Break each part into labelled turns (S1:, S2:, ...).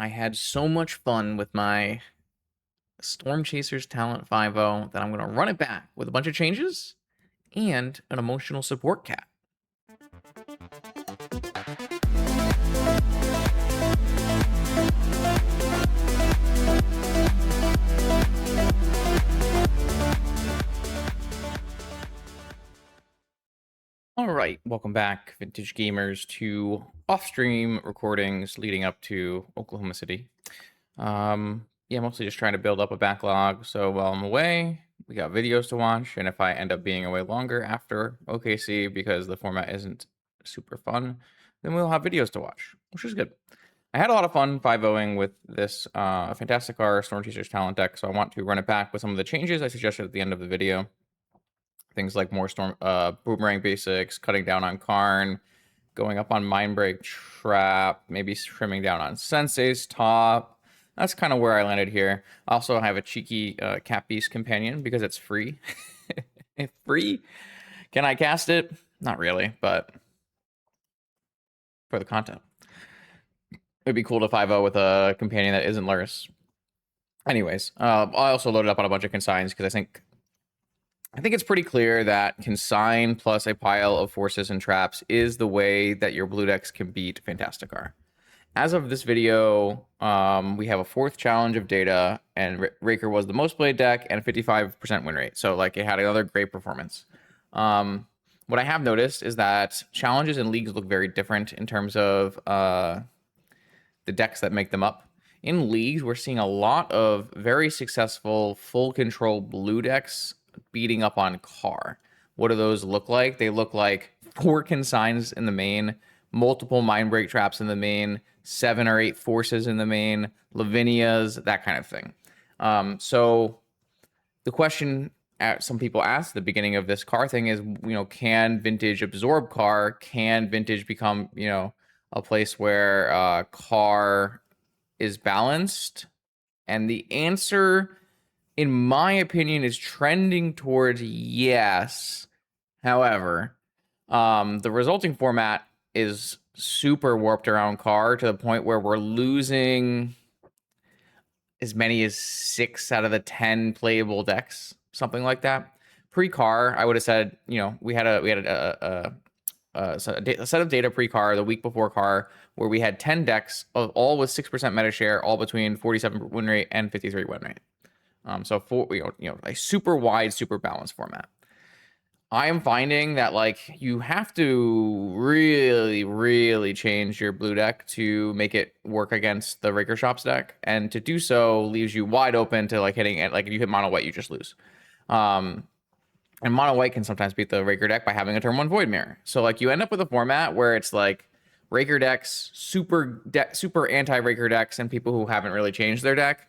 S1: I had so much fun with my Storm Chasers Talent 5.0 that I'm going to run it back with a bunch of changes and an emotional support cat. All right, welcome back, Vintage Gamers, to off-stream recordings leading up to Oklahoma City. Yeah, mostly just trying to build up a backlog, so while I'm away, we got videos to watch, and if I end up being away longer after OKC because the format isn't super fun, then we'll have videos to watch, which is good. I had a lot of fun 5-0ing with this Fantasticar Storm Chasers talent deck, so I want to run it back with some of the changes I suggested at the end of the video. Things like more boomerang basics, cutting down on Karn, going up on Mindbreak Trap, maybe trimming down on Sensei's top. That's kind of where I landed here. I also have a cheeky Cat Beast companion because it's free. It's free. Can I cast it? Not really, but for the content. It'd be cool to 5-0 with a companion that isn't Lurrus. Anyways, I also loaded up on a bunch of consigns because I think it's pretty clear that consign plus a pile of forces and traps is the way that your blue decks can beat Fantasticar. As of this video, we have a 4th challenge of data, and Raker was the most played deck and a 55% win rate. So, like, it had another great performance. What I have noticed is that challenges and leagues look very different in terms of the decks that make them up. In leagues, we're seeing a lot of very successful full control blue decks beating up on Car. What do those look like? They look like 4 consigns in the main, multiple Mindbreak traps in the main, 7 or 8 forces in the main, Lavinias, that kind of thing. So the question some people asked at the beginning of this Car thing is, can Vintage absorb Car? Can Vintage become, a place where Car is balanced? And the answer, in my opinion, is trending towards yes. However, the resulting format is super warped around Car to the point where we're losing as many as 6 out of the 10 playable decks, something like that. Pre-Car, I would have said, we had a set of data pre-Car the week before Car where we had 10 decks, all with 6% meta share, all between 47 win rate and 53 win rate. So for a super wide, super balanced format. I am finding that you have to really, really change your blue deck to make it work against the Raker Shops deck, and to do so leaves you wide open to hitting it. If you hit mono white, you just lose. And mono white can sometimes beat the Raker deck by having a turn 1 Void Mirror. So you end up with a format where it's Raker decks, super anti-Raker decks, and people who haven't really changed their deck.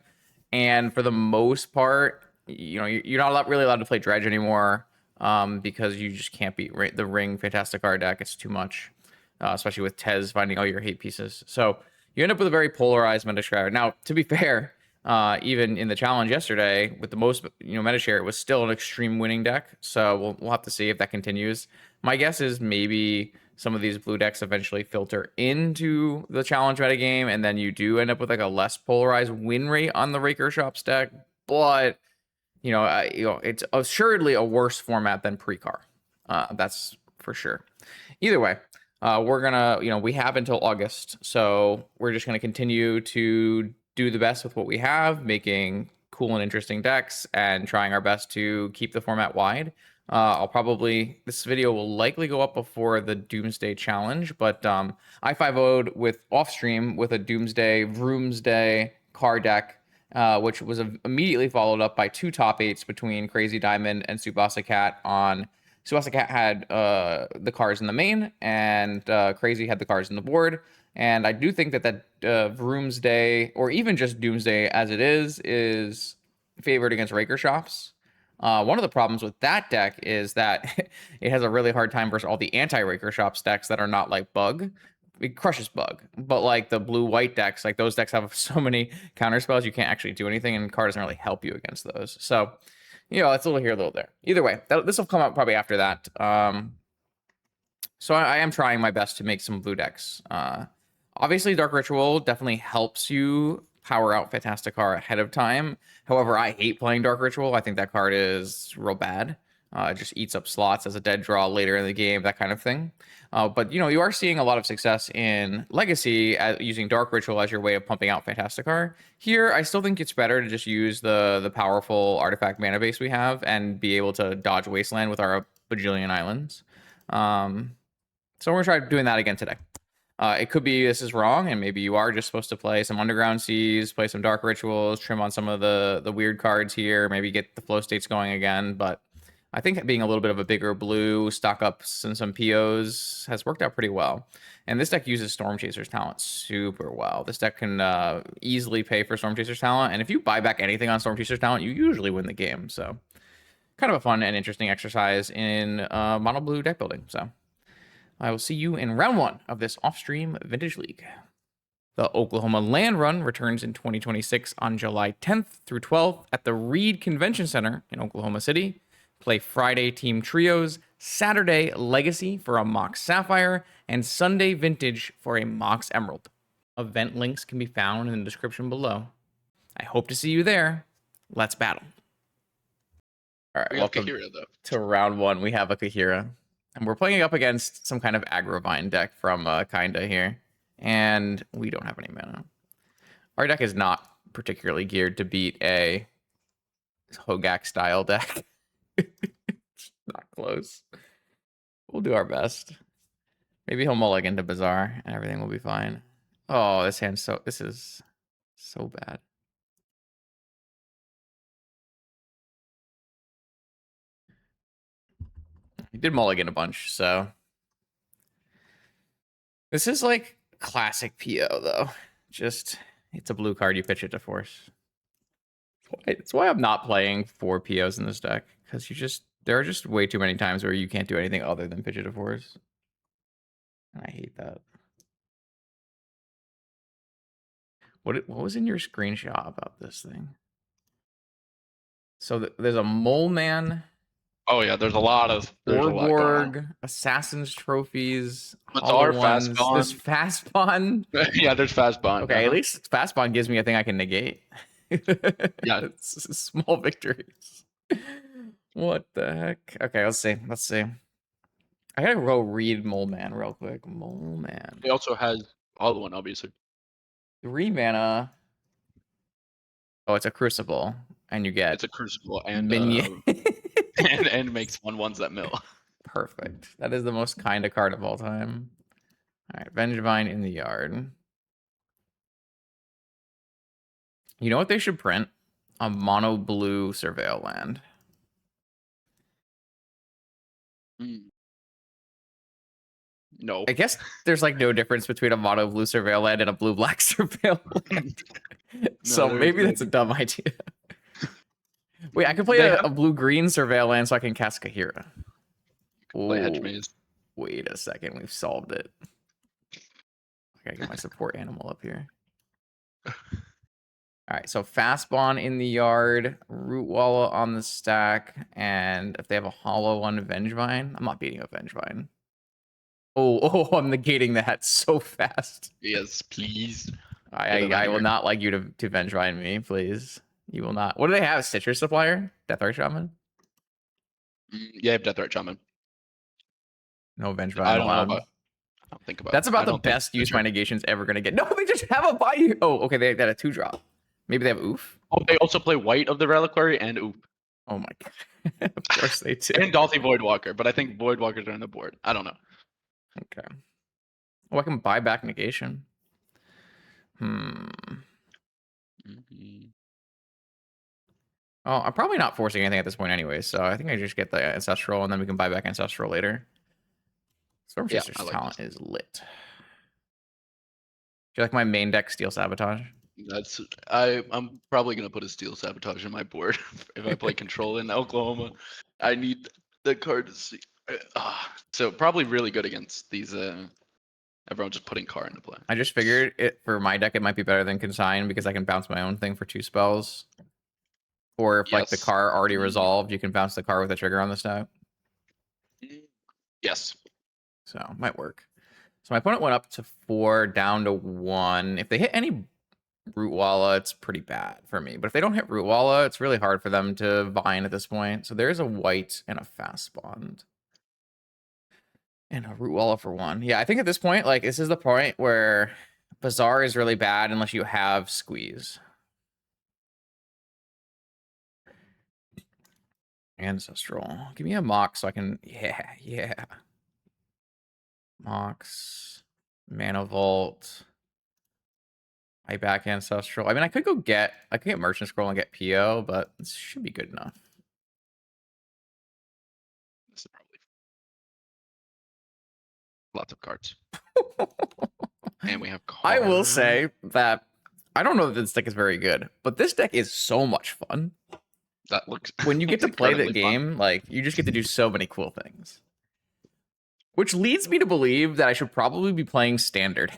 S1: And for the most part, you're not really allowed to play Dredge anymore because you just can't beat the Ring Fantasticar deck. It's too much, especially with Tez finding all your hate pieces. So you end up with a very polarized meta share. Now, to be fair, even in the challenge yesterday, with the most meta share, it was still an extreme winning deck. So we'll have to see if that continues. My guess is maybe some of these blue decks eventually filter into the challenge meta game, and then you do end up with a less polarized win rate on the Raker Shops deck. But it's assuredly a worse format than pre-Car. That's for sure. Either way, we're gonna we have until August, so we're just gonna continue to do the best with what we have, making cool and interesting decks and trying our best to keep the format wide. This video will likely go up before the Doomsday Challenge, but I 5-0'd with off stream with a Doomsday, Vroomsday Car deck, which was immediately followed up by 2 top 8s between Crazy Diamond and Tsubasa Cat. Tsubasa Cat had the cars in the main, and Crazy had the cars in the board. And I do think that Vroomsday, or even just Doomsday as it is favored against Raker Shops. One of the problems with that deck is that it has a really hard time versus all the anti-Raker Shops decks that are not Bug. It crushes Bug, but the blue-white decks, those decks have so many counter spells, you can't actually do anything, and Card doesn't really help you against those. So, it's a little here, a little there. Either way, this will come out probably after that. So I am trying my best to make some blue decks. Obviously, Dark Ritual definitely helps you power out Fantasticar ahead of time. However, I hate playing Dark Ritual. I think that card is real bad. It just eats up slots as a dead draw later in the game, that kind of thing. But you are seeing a lot of success in Legacy using Dark Ritual as your way of pumping out Fantasticar. Here, I still think it's better to just use the powerful artifact mana base we have and be able to dodge Wasteland with our bajillion islands. So we're gonna try doing that again today. It could be this is wrong, and maybe you are just supposed to play some Underground Seas, play some Dark Rituals, trim on some of the weird cards here, maybe get the flow states going again. But I think being a little bit of a bigger blue, stock up some POs has worked out pretty well. And this deck uses Storm Chaser's talent super well. This deck can easily pay for Storm Chaser's talent, and if you buy back anything on Storm Chaser's talent, you usually win the game. So kind of a fun and interesting exercise in mono blue deck building. So I will see you in round 1 of this off-stream Vintage League. The Oklahoma Land Run returns in 2026 on July 10th through 12th at the Reed Convention Center in Oklahoma City. Play Friday Team Trios, Saturday Legacy for a Mox Sapphire, and Sunday Vintage for a Mox Emerald. Event links can be found in the description below. I hope to see you there. Let's battle. All right, welcome Kaheera, though. To round 1. We have a Kaheera. And we're playing up against some kind of Aggrovine deck from Kinda here. And we don't have any mana. Our deck is not particularly geared to beat a Hogak-style deck. It's not close. We'll do our best. Maybe he'll mulligan to Bazaar, and everything will be fine. Oh, this is so bad. He did mulligan a bunch, so... This is like classic PO, though. Just, it's a blue card, you pitch it to force. It's why I'm not playing 4 POs in this deck, because there are just way too many times where you can't do anything other than pitch it to force. And I hate that. What was in your screenshot about this thing? So there's a Mole Man.
S2: Oh yeah, there's a lot
S1: Orborg, Assassin's Trophies,
S2: Bazaar, Fast Bond.
S1: There's Fast Bond.
S2: Yeah, there's Fast Bond.
S1: Okay, at least Fast Bond gives me a thing I can negate.
S2: Yeah.
S1: It's small victories. What the heck? Okay, let's see. I gotta go read Mole Man real quick. Mole Man.
S2: He also has all one, obviously.
S1: 3 mana. Oh, it's a Crucible, and you get
S2: it's a Crucible and
S1: minion.
S2: and makes 1/1s that mill.
S1: Perfect. That is the most Kinda card of all time. All right, Vengevine in the yard. You know what they should print? A mono blue Surveil land.
S2: No.
S1: I guess there's like no difference between a mono blue Surveil land and a blue black Surveil land. So maybe that's a dumb idea. Wait, I could play a blue green Surveil land so I can cast Kaheera.
S2: Play Hedge Maze.
S1: Wait a second, we've solved it. I gotta get my support animal up here. All right, so Fastbond in the yard, Rootwalla on the stack, and if they have a hollow one, Vengevine. I'm not beating a Vengevine. Oh, I'm negating that so fast.
S2: Yes, please.
S1: I will not like you to Vengevine me, please. You will not. What do they have? Stitcher Supplier? Deathart Shaman?
S2: Yeah, Deathart Shaman.
S1: No Vengevine
S2: I don't
S1: allowed.
S2: know about. I don't think about.
S1: That's about the best use my negation's ever gonna get. No, they just have a Bayou. Oh, okay, they got a 2-drop. Maybe they have Oof.
S2: Oh, they also play White of the Reliquary and Oof.
S1: Oh my god. Of course they do.
S2: And Dolthy Voidwalker, but I think Voidwalkers are on the board. I don't know.
S1: Okay. Oh, I can buy back negation. Oh, I'm probably not forcing anything at this point anyway, so I think I just get the Ancestral and then we can buy back Ancestral later. Storm Chaser's talent is lit. Do you like my main deck Steel Sabotage?
S2: I'm probably gonna put a Steel Sabotage in my board if I play Control in Oklahoma. I need the card to see. So probably really good against these. Everyone just putting Car into play.
S1: I just figured it for my deck it might be better than Consign because I can bounce my own thing for 2 spells. Or if like the car already resolved, you can bounce the car with a trigger on the stack.
S2: Yes.
S1: So might work. So my opponent went up to 4, down to 1. If they hit any Root Walla, it's pretty bad for me. But if they don't hit Root Walla, it's really hard for them to Vine at this point. So there's a white and a Fast Bond. And a Root Walla for 1. Yeah, I think at this point, like, this is the point where Bazaar is really bad unless you have Squeeze. Ancestral. Give me a Mox so I can... Yeah. Mox. Mana Vault. I back Ancestral. I mean, I could get Merchant Scroll and get PO, but this should be good enough.
S2: This is probably lots of cards. And we have cards.
S1: I will say that I don't know that this deck is very good, but this deck is so much fun.
S2: That looks
S1: When you get to play the
S2: incredibly
S1: game, like, you just get to do so many cool things. Which leads me to believe that I should probably be playing Standard.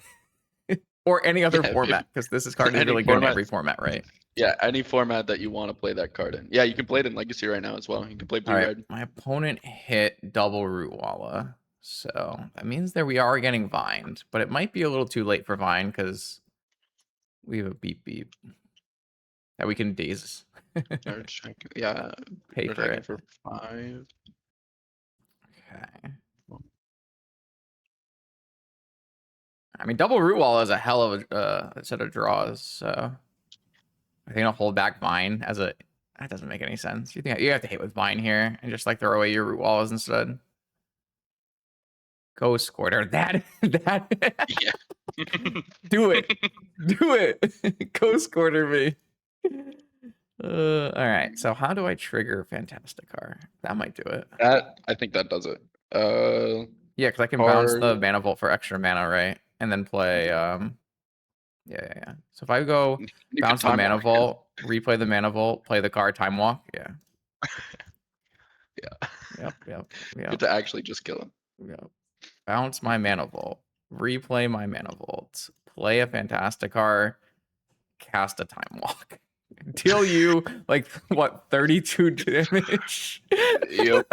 S1: Or any other format, because this card is
S2: any
S1: really good in
S2: format.
S1: every format, right?
S2: Yeah, any format that you want to play that card in. Yeah, you can play it in Legacy right now as well. You can play blue
S1: All right,
S2: red.
S1: my opponent hit double Root Walla, so that means that we are getting Vined, but it might be a little too late for Vine because we have a beep beep that we can daze.
S2: Or check. Yeah,
S1: Pay
S2: we're
S1: for
S2: checking
S1: it.
S2: for 5.
S1: Okay. I mean, double Root Wall is a hell of a set of draws. So I think I'll hold back Vine as a. That doesn't make any sense. You think you have to hit with Vine here and just like throw away your Root Walls instead? Ghost Quarter. That.
S2: Yeah.
S1: Do it. Do it. Ghost Quarter me. All right. So how do I trigger Fantasticar? That might do it.
S2: I think that does it.
S1: Yeah, because I can bounce the
S2: Card.
S1: Mana Vault for extra mana, right? And then play yeah. So if I go
S2: You can
S1: bounce the
S2: time
S1: Mana
S2: walk,
S1: Vault, replay the Mana Vault, play the card Time Walk, yeah.
S2: Yeah.
S1: Yep.
S2: Good to actually just kill him.
S1: Yep. Bounce my Mana Vault, replay my Mana Vault, play a Fantasticar, cast a Time Walk. Deal you like what 32 damage.
S2: Yep.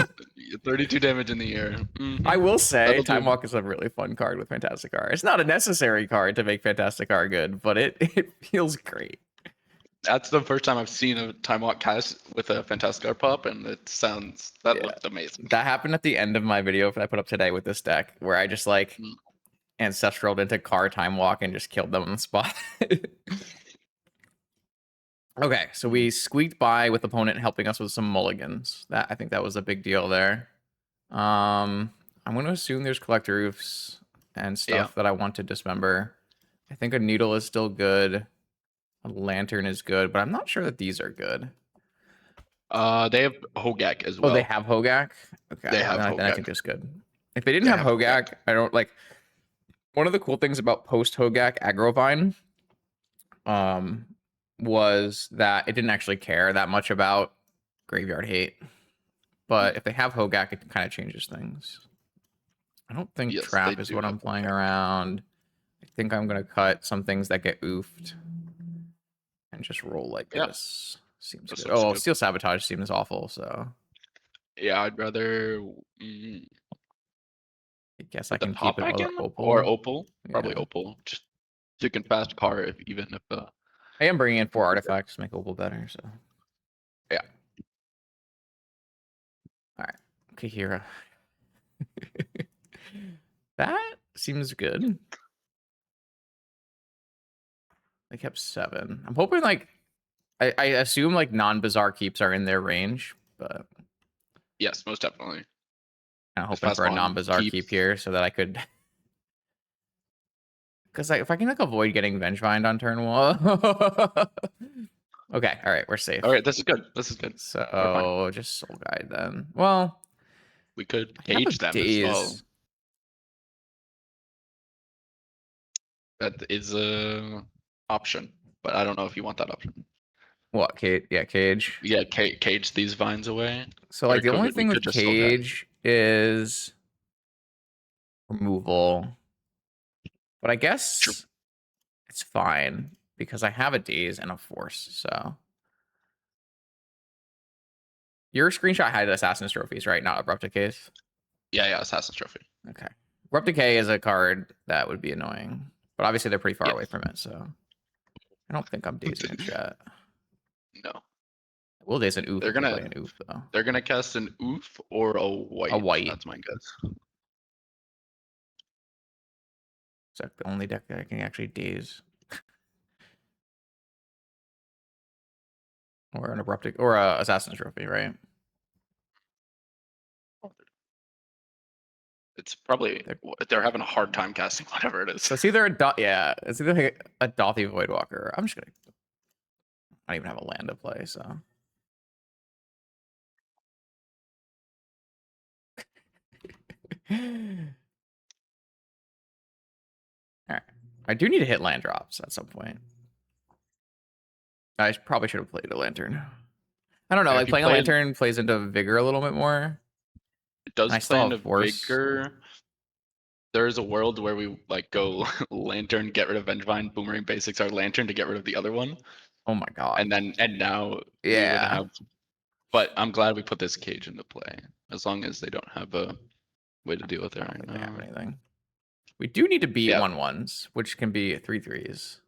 S2: 32 damage in the air.
S1: I will say
S2: That'll
S1: Time
S2: do.
S1: Walk is a really fun card with Fantasticar. It's not a necessary card to make Fantasticar good, but it feels great.
S2: That's the first time I've seen a time walk cast with a Fantasticar pop, and that looked amazing.
S1: That happened at the end of my video that I put up today with this deck, where I just like ancestraled into car Time Walk and just killed them on the spot. Okay, so we squeaked by with opponent helping us with some mulligans. I think that was a big deal there. I'm going to assume there's collector roofs and stuff that I want to dismember. I think a needle is still good. A lantern is good, but I'm not sure that these are good.
S2: They have Hogak as well.
S1: Oh, they have Hogak? Okay,
S2: They have
S1: then I
S2: Hogak.
S1: think it's good. If they didn't have Hogak, I don't like... One of the cool things about post-Hogak Aggrovine was that it didn't actually care that much about graveyard hate. But if they have Hogak, it kind of changes things. I don't think Trap is what I'm playing around. I think I'm going to cut some things that get oofed and just roll like this. Seems good. Oh, Steel Sabotage seems awful, so...
S2: Yeah, I'd rather...
S1: I guess I can keep it Opal.
S2: Or Opal. Probably Opal. Just so you can fast car even if...
S1: I am bringing in 4 artifacts to make Opal better, so...
S2: Yeah.
S1: Alright. Kaheera. That seems good. They kept 7. I'm hoping, like... I assume, like, non-Bazaar keeps are in their range, but...
S2: Yes, most definitely.
S1: I'm hoping for a non-Bazaar keep here so that I could... Because if I can, like, avoid getting Vengevine on turn 1... Okay, alright, we're safe.
S2: Alright, this is good. This is good.
S1: So, just Soul Guide then. Well...
S2: We could cage them as well. That is a option, but I don't know if you want that option.
S1: What, cage? Yeah, cage.
S2: Yeah, cage these vines away.
S1: So, like, the only thing with cage is removal. But I guess it's fine because I have a daze and a force, so. Your screenshot had Assassin's Trophies, right? Not Abrupt Case?
S2: Yeah, Assassin's Trophy.
S1: Okay. Abrupt Decay is a card that would be annoying, but obviously they're pretty far
S2: Yes.
S1: away from it, so I don't think I'm dazing a chat.
S2: No.
S1: Will daze an oof
S2: They're
S1: if they
S2: gonna
S1: play an oof though.
S2: they're gonna cast an oof or a white.
S1: A white.
S2: That's my guess.
S1: Is that the only deck that I can actually daze? Or an abrupt or a assassin's trophy, right?
S2: It's probably they're having a hard time casting whatever it is.
S1: So it's either it's either like a Dothy Voidwalker. I'm just gonna. I don't even have a land to play, so. All right, I do need to hit land drops at some point. I probably should have played a lantern. I don't know,
S2: Yeah,
S1: like playing a lantern plays into vigor a little bit more.
S2: It does
S1: I
S2: play
S1: still
S2: into
S1: have force.
S2: vigor. There is a world where we like go lantern, get rid of Vengevine, boomerang basics our lantern to get rid of the other one.
S1: Oh my god.
S2: And now we would have, but I'm glad we put this cage into play. As long as they don't have a way to deal with it
S1: I don't
S2: right
S1: think they have
S2: now.
S1: anything. We do need to beat
S2: Yeah.
S1: 1/1s, which can be 3/3s.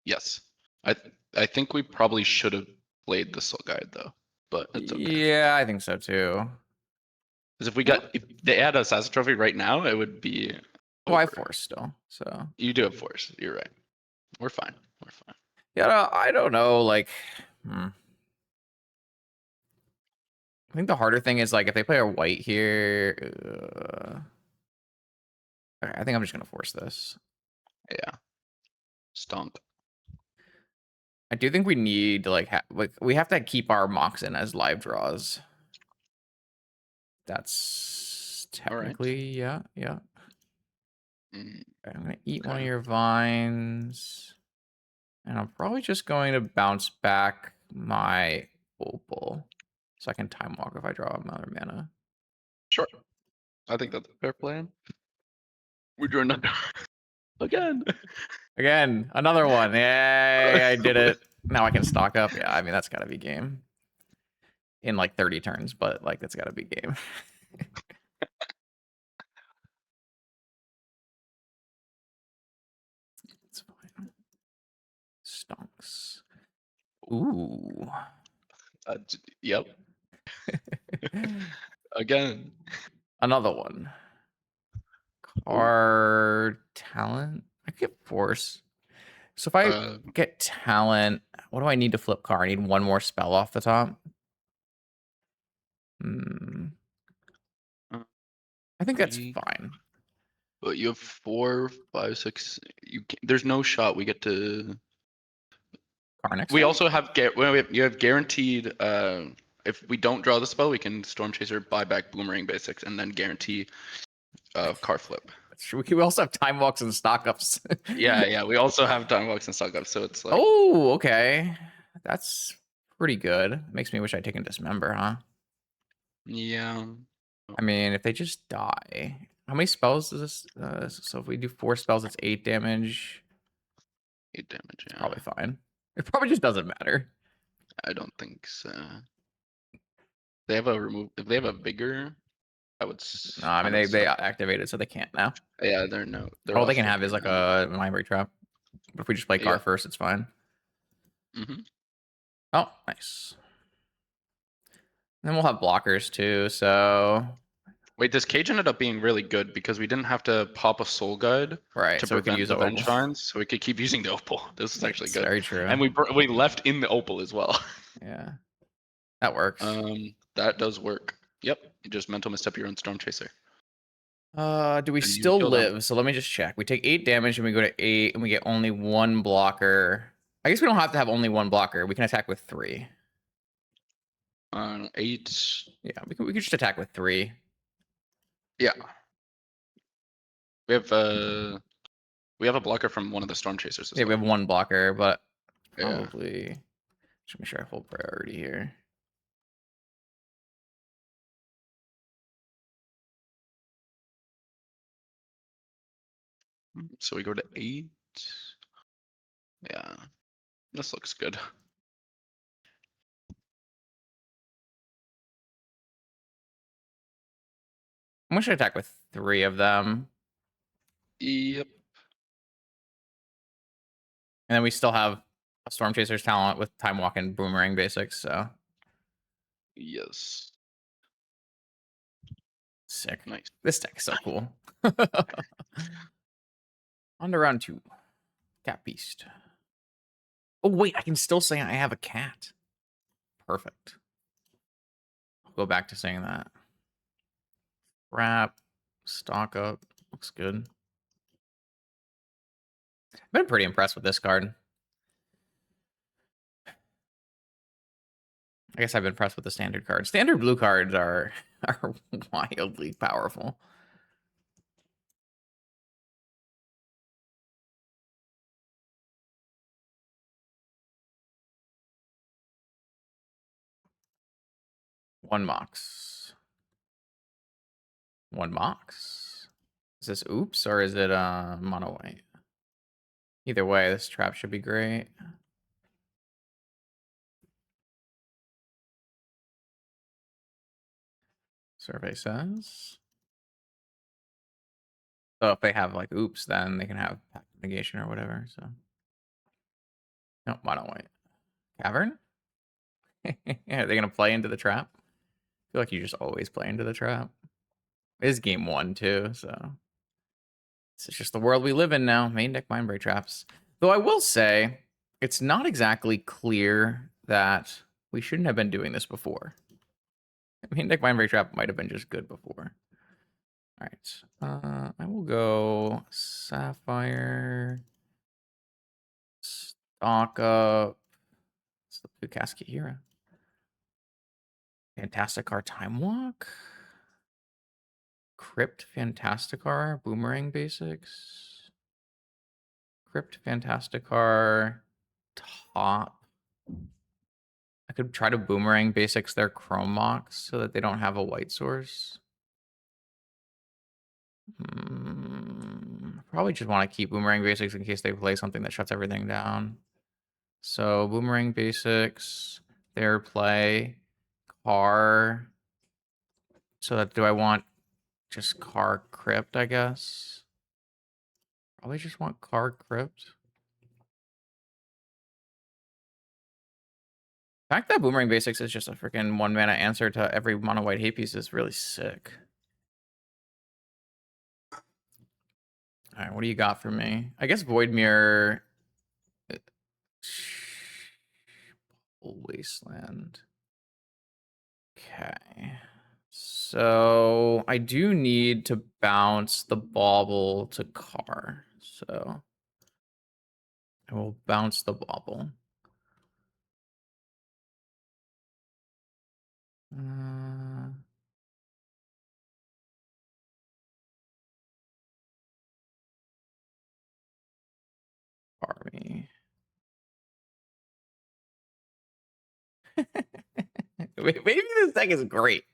S2: Yes. I think we probably should have played the Soul Guide though, but it's okay.
S1: Yeah, I think so too.
S2: Because if they add Assassin Trophy right now, it would be.
S1: Well, I
S2: over.
S1: force still, so.
S2: You do have force. You're right. We're fine. We're fine.
S1: Yeah, I don't know. Like, I think the harder thing is like if they play a white here. Okay, I think I'm just gonna force this.
S2: Yeah. Stomp.
S1: I do think we need to like we have to keep our Moxen as live draws. That's technically yeah.
S2: Mm,
S1: Okay, I'm gonna eat one of
S2: okay.
S1: your vines, and I'm probably just going to bounce back my opal, so I can time walk if I draw another mana.
S2: Sure. I think that's a fair plan. We're doing another again.
S1: Again, another one. Yay, I did it. Now I can stock up. Yeah, I mean that's gotta be game in like 30 turns, but like that's gotta be game. It's fine. Stonks. Ooh.
S2: Yep. Again.
S1: Another one. Card talent. I could get force. So if I get talent, what do I need to flip card? I need one more spell off the top. I think that's fine.
S2: But you have 4, 5, 6. There's no shot we get to.
S1: Next
S2: we
S1: turn?
S2: also have you have guaranteed. If we don't draw the spell, we can Storm Chaser, buy back Boomerang basics, and then guarantee card flip.
S1: We also have time walks and stock ups.
S2: yeah. We also have time walks and stock ups, so it's like.
S1: Oh, okay. That's pretty good. Makes me wish I'd taken Dismember, huh?
S2: Yeah.
S1: I mean, if they just die, how many spells is this? So if we do 4 spells, it's 8 damage.
S2: 8 damage. Yeah.
S1: Probably fine. It probably just doesn't matter.
S2: I don't think so. They have a remove. If they have a vigor, I would.
S1: No, I mean they activated, so they can't now.
S2: Yeah, they're no.
S1: All they can have is like a library trap. But if we just play Gar first, it's fine. Oh, nice. And then we'll have blockers too. So
S2: wait, this cage ended up being really good because we didn't have to pop a soul guide
S1: to
S2: so
S1: prevent
S2: the Vengevines, so we could keep using the opal. This is actually good.
S1: Very true.
S2: And we left in the opal as well.
S1: Yeah, that works.
S2: That does work. Yep, you just mental misstep your own Storm Chaser.
S1: Do we still live? So let me just check. We take 8 damage and we go to 8 and we get only 1 blocker. I guess we don't have to have only 1 blocker. We can attack with 3.
S2: 8.
S1: Yeah, we can just attack with 3.
S2: Yeah. We have a blocker from one of the Storm Chasers as well.
S1: We have 1 blocker, but probably should make sure I hold priority here.
S2: So we go to 8. Yeah, this looks good.
S1: I'm gonna attack with 3 of them.
S2: Yep.
S1: And then we still have a Storm Chaser's talent with Time Walk and Boomerang basics, so
S2: Yes.
S1: sick.
S2: Nice.
S1: This deck is so cool. On to round 2. Cat Beast. Oh, wait, I can still say I have a cat. Perfect. I'll go back to saying that. Wrap. Stock up. Looks good. I've been pretty impressed with this card. I guess I've been impressed with the standard cards. Standard blue cards are wildly powerful. One Mox. One Mox. Is this oops or is it mono white? Either way, this trap should be great. Survey says. So if they have like oops, then they can have negation or whatever. So no, mono white. Cavern? Are they gonna play into the trap? I feel like you just always play into the trap. It is game 1 too, so it's just the world we live in now. Main deck Mindbreak traps. Though I will say, it's not exactly clear that we shouldn't have been doing this before. Main deck Mindbreak trap might have been just good before. All right, I will go Sapphire, stock up. Let's look at Kaheera. Fantasticar Time Walk. Crypt Fantasticar Boomerang Basics. Crypt Fantasticar top. I could try to Boomerang Basics their Chrome Mox so that they don't have a white source. Probably just want to keep Boomerang Basics in case they play something that shuts everything down. So Boomerang Basics, their play, Car. So that do I want just Car Crypt, I guess? Probably just want Car Crypt. The fact that Boomerang Basics is just a freaking 1 mana answer to every mono white hate piece is really sick. All right, what do you got for me? I guess Void Mirror. Wasteland. Okay. So I do need to bounce the bauble to Car. So I will bounce the bauble. Army. Maybe this deck is great.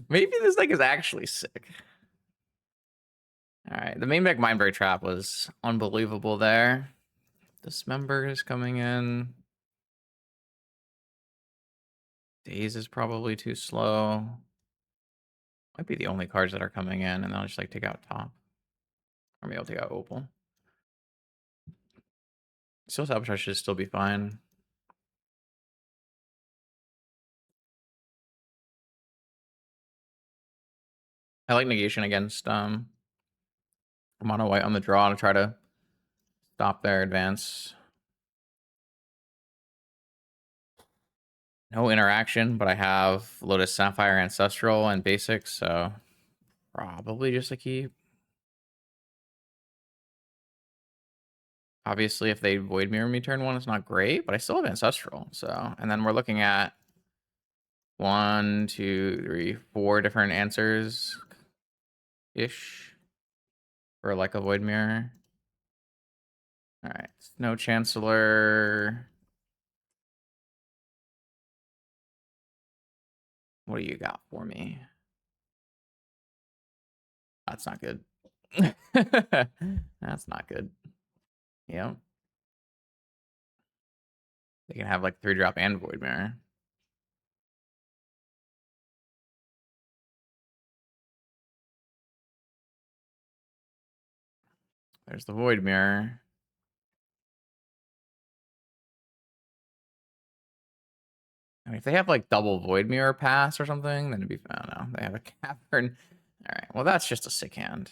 S1: Maybe this deck is actually sick. All right, the main deck Mindbreak Trap was unbelievable there. Dismember is coming in. Daze is probably too slow. Might be the only cards that are coming in, and I'll just like take out top. Or maybe I'll take out Opal. Still Sabotage should still be fine. I like negation against mono white on the draw to try to stop their advance. No interaction, but I have Lotus Sapphire Ancestral and Basics, so probably just a keep. Obviously, if they Void Mirror me turn 1, it's not great, but I still have Ancestral. So, and then we're looking at 1, 2, 3, 4 different answers ish for like a Void Mirror. All right, no Chancellor. What do you got for me? That's not good. That's not good. Yeah. They can have like 3-drop and Void Mirror. There's the Void Mirror. I mean, if they have like double Void Mirror pass or something, then it'd be. I don't know. They have a Cavern. All right. Well, that's just a sick hand.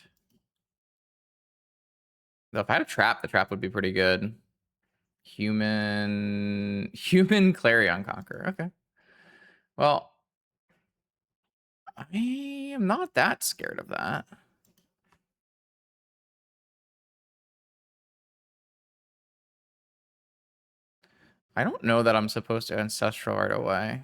S1: Though if I had a trap, the trap would be pretty good. Human Clarion Conqueror. Okay. Well, I am not that scared of that. I don't know that I'm supposed to Ancestral right away.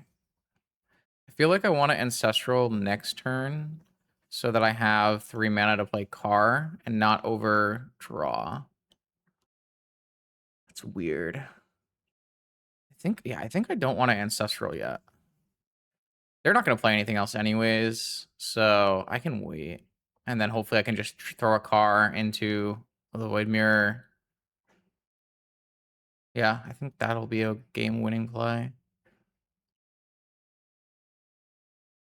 S1: I feel like I want to Ancestral next turn so that I have 3 mana to play Car and not overdraw. That's weird. I think I don't want to Ancestral yet. They're not going to play anything else anyways, so I can wait. And then hopefully I can just throw a Car into the Void Mirror. Yeah, I think that'll be a game-winning play.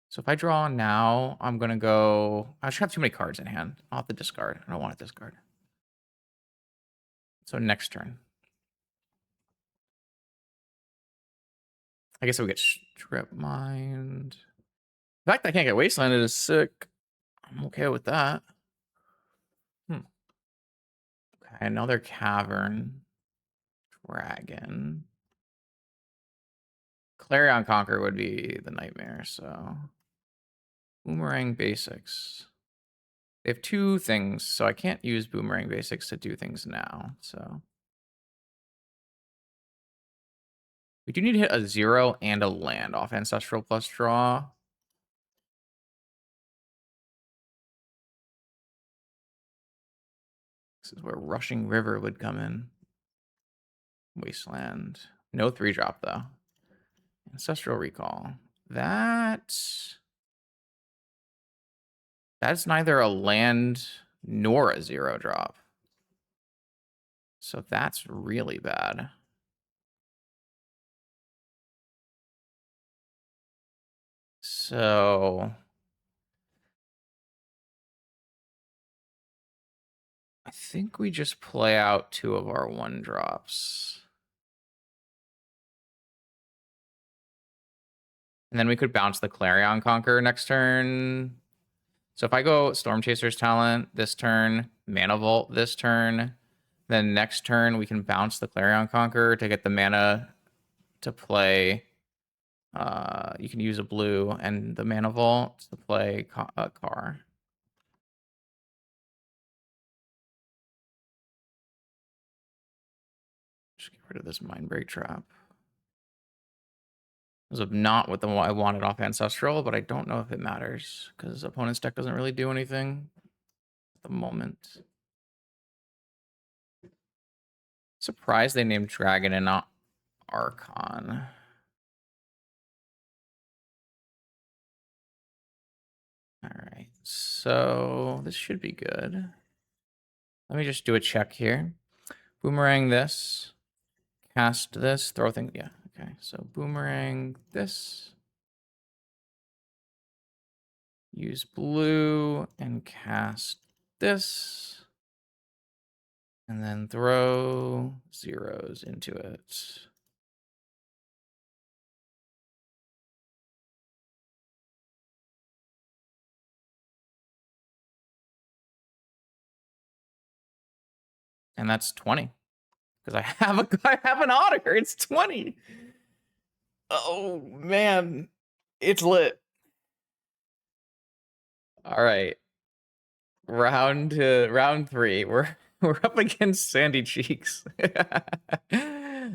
S1: So if I draw now, I'm going to go... I just have too many cards in hand. I'll have to discard. I don't want to discard. So next turn. I guess we get Strip Mind. The fact that I can't get Wastelanded is sick. I'm okay with that. Okay, another Cavern. Dragon. Clarion Conqueror would be the nightmare, so... Boomerang Basics. They have 2 things, so I can't use Boomerang Basics to do things now, so... We do need to hit a 0 and a land off Ancestral plus draw. This is where Rushing River would come in. Wasteland. No 3-drop, though. Ancestral Recall. That's neither a land nor a 0-drop. So that's really bad. So I think we just play out 2 of our 1-drops. And then we could bounce the Clarion Conqueror next turn. So if I go Storm Chaser's Talent this turn, Mana Vault this turn, then next turn we can bounce the Clarion Conqueror to get the mana to play. You can use a blue and the Mana Vault to play Car. Just get rid of this Mindbreak Trap. This is not what I wanted off Ancestral, but I don't know if it matters because opponent's deck doesn't really do anything at the moment. Surprised they named Dragon and not Archon. All right, so this should be good. Let me just do a check here. Boomerang this, cast this, throw things. Yeah, okay. So boomerang this, use blue and cast this, and then throw 0s into it. And that's 20 because I have an otter. It's 20. Oh man, it's lit. All right, round 3. We're up against Sandy Cheeks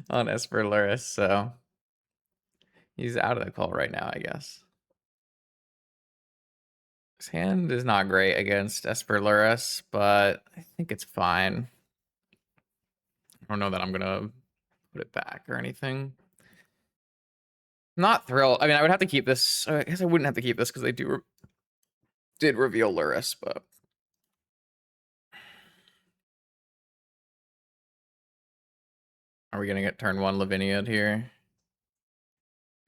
S1: on Esper Lurrus, so he's out of the call right now, I guess. His hand is not great against Esper Lurrus, but I think it's fine. I don't know that I'm gonna put it back or anything. Not thrilled. I mean, I would have to keep this. I guess I wouldn't have to keep this because they did reveal Lurrus, but are we gonna get turn 1 Lavinia here?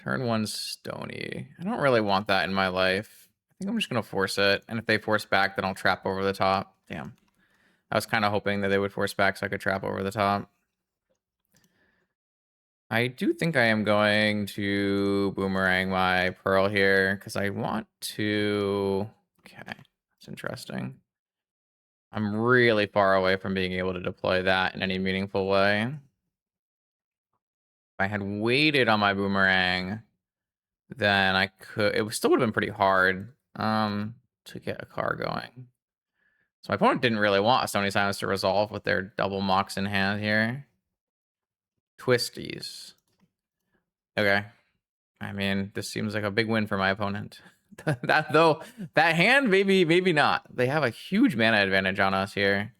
S1: Turn 1 Stony. I don't really want that in my life. I think I'm just gonna force it, and if they force back, then I'll trap over the top. Damn. I was kind of hoping that they would force back so I could trap over the top. I do think I am going to boomerang my pearl here because I want to... Okay, that's interesting. I'm really far away from being able to deploy that in any meaningful way. If I had waited on my boomerang, then I could... It still would have been pretty hard to get a car going. So my opponent didn't really want a Stony Silence to resolve with their double mocks in hand here. Twisties. Okay. I mean, this seems like a big win for my opponent. that hand, maybe not. They have a huge mana advantage on us here.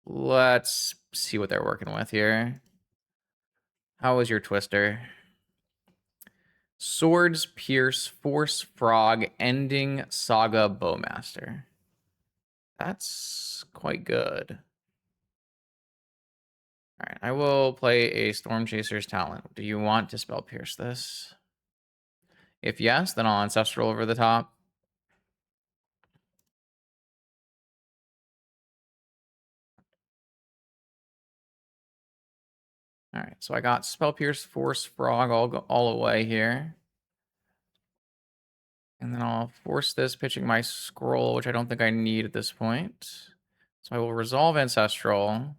S1: Let's see what they're working with here. How was your Twister? Swords, Pierce, Force, Frog, Ending, Saga, Bowmaster. That's quite good. All right, I will play a Storm Chaser's Talent. Do you want to Spell Pierce this? If yes, then I'll Ancestral over the top. All right, so I got Spell Pierce, Force, Frog all away here. And then I'll force this, pitching my Scroll, which I don't think I need at this point. So I will resolve Ancestral.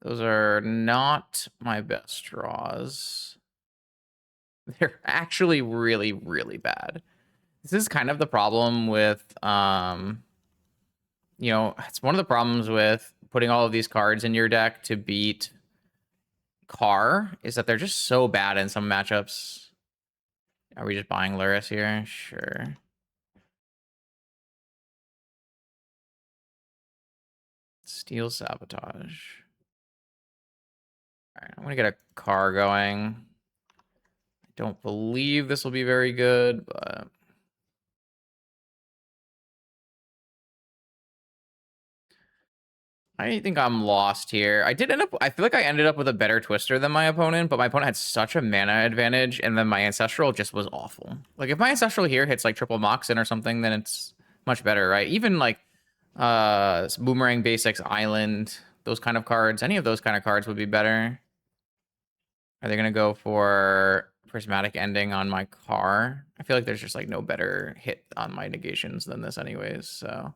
S1: Those are not my best draws. They're actually really, really bad. This is kind of the problem with, it's one of the problems with putting all of these cards in your deck to beat Car, is that they're just so bad in some matchups. Are we just buying Lurrus here? Sure. Steel Sabotage. All right, I'm gonna get a Car going. I don't believe this will be very good, but I think I'm lost here. I feel like I ended up with a better Twister than my opponent, but my opponent had such a mana advantage, and then my Ancestral just was awful. Like, if my Ancestral here hits, like, triple Moxen or something, then it's much better, right? Even, like, Boomerang Basics, Island, those kind of cards, any of those kind of cards would be better. Are they going to go for Prismatic Ending on my Car? I feel like there's just, like, no better hit on my negations than this anyways, so...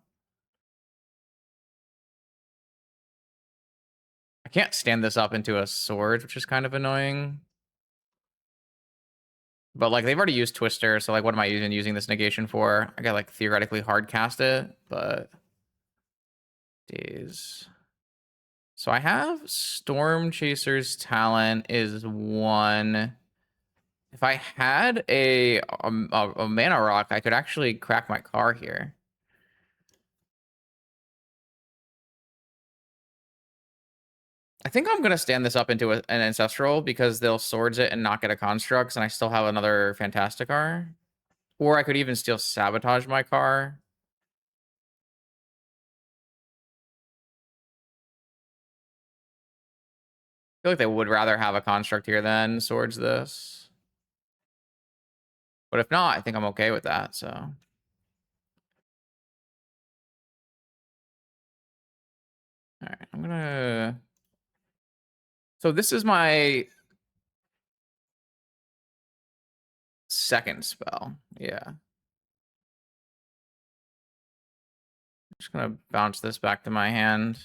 S1: I can't stand this up into a sword, which is kind of annoying. But, like, they've already used Twister, so, like, what am I even using this negation for? I gotta, like, theoretically hard cast it, but... Days. So I have Storm Chaser's Talent is 1. If I had a Mana Rock, I could actually crack my Car here. I think I'm gonna stand this up into an Ancestral because they'll Swords it and not get a Constructs, and I still have another Fantasticar. Or I could even still Sabotage my Car. I feel like they would rather have a Construct here than Swords this. But if not, I think I'm okay with that, so... Alright, I'm gonna... So this is my... second spell. Yeah. I'm just gonna bounce this back to my hand.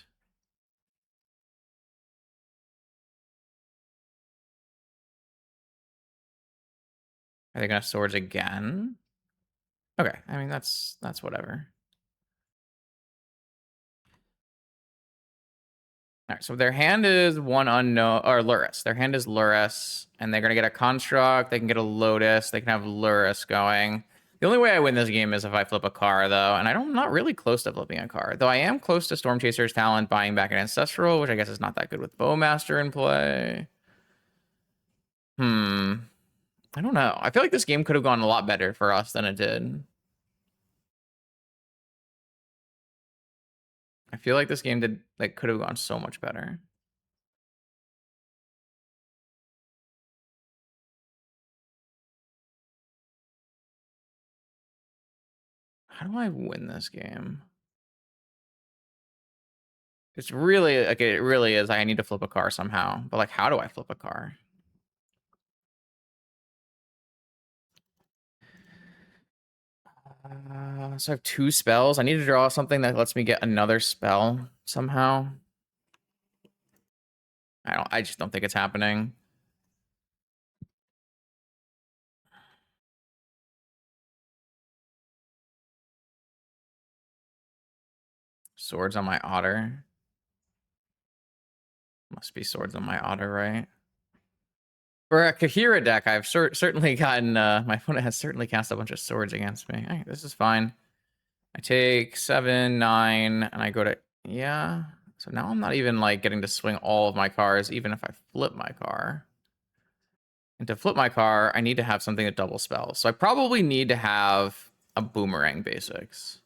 S1: Are they gonna Swords again? Okay, I mean, that's whatever. All right, so their hand is one unknown, or Lurrus. Their hand is Lurrus, and they're gonna get a Construct. They can get a Lotus. They can have Lurrus going. The only way I win this game is if I flip a Car, though, and I'm not really close to flipping a Car. Though I am close to Storm Chaser's Talent, buying back an Ancestral, which I guess is not that good with Bowmaster in play. I don't know. I feel like this game could have gone a lot better for us than it did. I feel like this game could have gone so much better. How do I win this game? It's really, like, it really is. I need to flip a car somehow. But, like, how do I flip a car? So I have 2 spells. I need to draw something that lets me get another spell somehow. I just don't think it's happening. Swords on my otter. Must be swords on my otter, right? For a Kaheera deck, I've certainly gotten, my opponent has certainly cast a bunch of swords against me. Hey, this is fine. I take 7, 9, and I go to, yeah. So now I'm not even, like, getting to swing all of my cars, even if I flip my car. And to flip my car, I need to have something that double spells. So I probably need to have a boomerang basics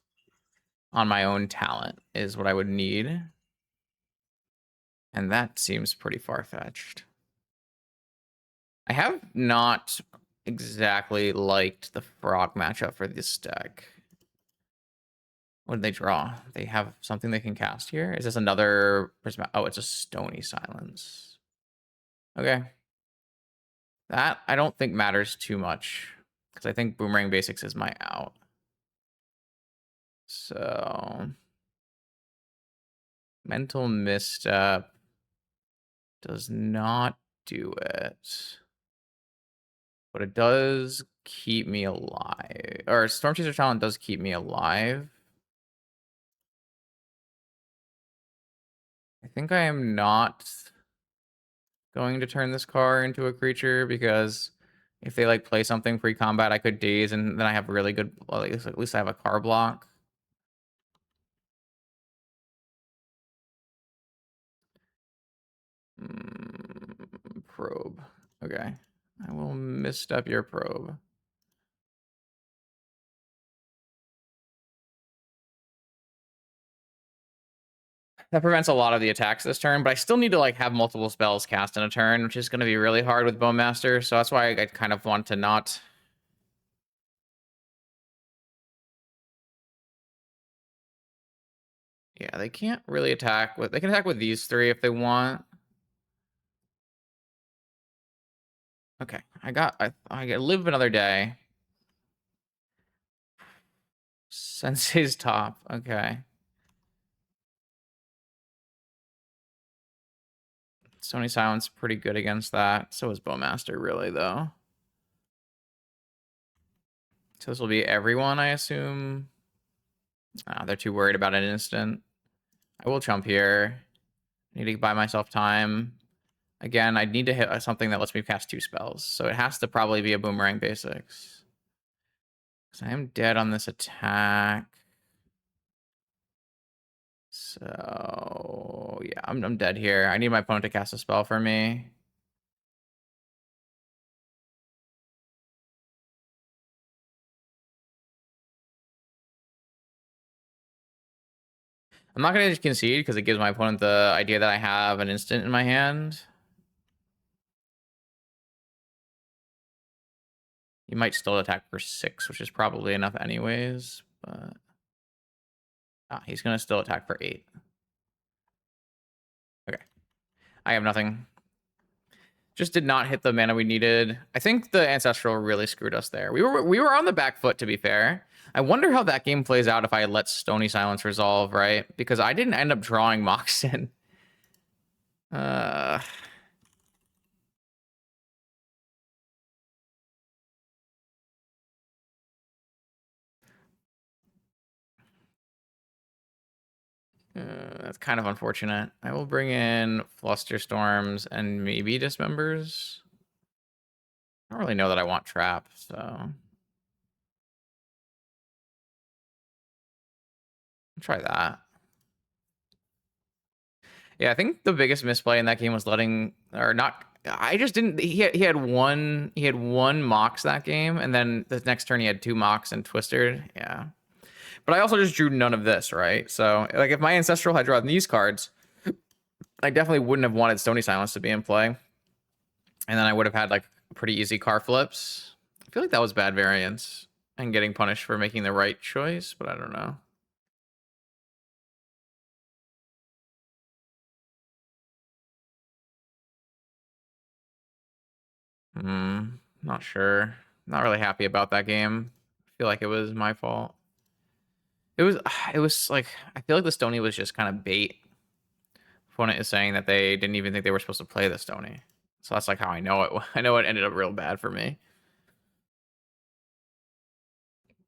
S1: on my own talent is what I would need. And that seems pretty far-fetched. I have not exactly liked the frog matchup for this deck. What did they draw? They have something they can cast here? Is this another prism? Oh, it's a Stony Silence. Okay. That I don't think matters too much because I think Boomerang Basics is my out. So Mental Misstep does not do it. But it does keep me alive. Or Storm Chaser Talent does keep me alive. I think I am not going to turn this car into a creature because if they like play something pre-combat, I could daze and then I have really good, well, at least I have a car block. Probe. Okay. I will misstep your probe. That prevents a lot of the attacks this turn, but I still need to like have multiple spells cast in a turn, which is going to be really hard with Bowmaster. So that's why I kind of want to not. Yeah, they can't really attack with. They can attack with these 3 if they want. Okay, I live another day. Sensei's top. Okay. Stony Silence pretty good against that. So is Bowmaster, really, though. So this will be everyone, I assume. They're too worried about an instant. I will chump here. I need to buy myself time. Again, I need to hit something that lets me cast 2 spells. So it has to probably be a Boomerang Basics. Because I am dead on this attack. So, yeah, I'm dead here. I need my opponent to cast a spell for me. I'm not going to concede because it gives my opponent the idea that I have an instant in my hand. You might still attack for 6, which is probably enough anyways. But he's going to still attack for 8. Okay. I have nothing. Just did not hit the mana we needed. I think the Ancestral really screwed us there. We were on the back foot, to be fair. I wonder how that game plays out if I let Stony Silence resolve, right? Because I didn't end up drawing Moxen. That's kind of unfortunate. I will bring in Flusterstorms and maybe Dismembers. I don't really know that I want Trap, so try that. Yeah, I think the biggest misplay in that game was letting or not. I just didn't. He had one Mox that game, and then the next turn he had 2 Mox and Twistered. Yeah, but I also just drew none of this, right? So like if my Ancestral had drawn these cards, I definitely wouldn't have wanted Stony Silence to be in play, and then I would have had like pretty easy car flips. I feel like that was bad variance. and getting punished for making the right choice, but I don't know. Not sure. Not really happy about that game. I feel like it was my fault. It was it was like I feel like the Stony was just kind of bait. Opponent is saying that they didn't even think they were supposed to play the Stony. So that's like how I know it. I know it ended up real bad for me.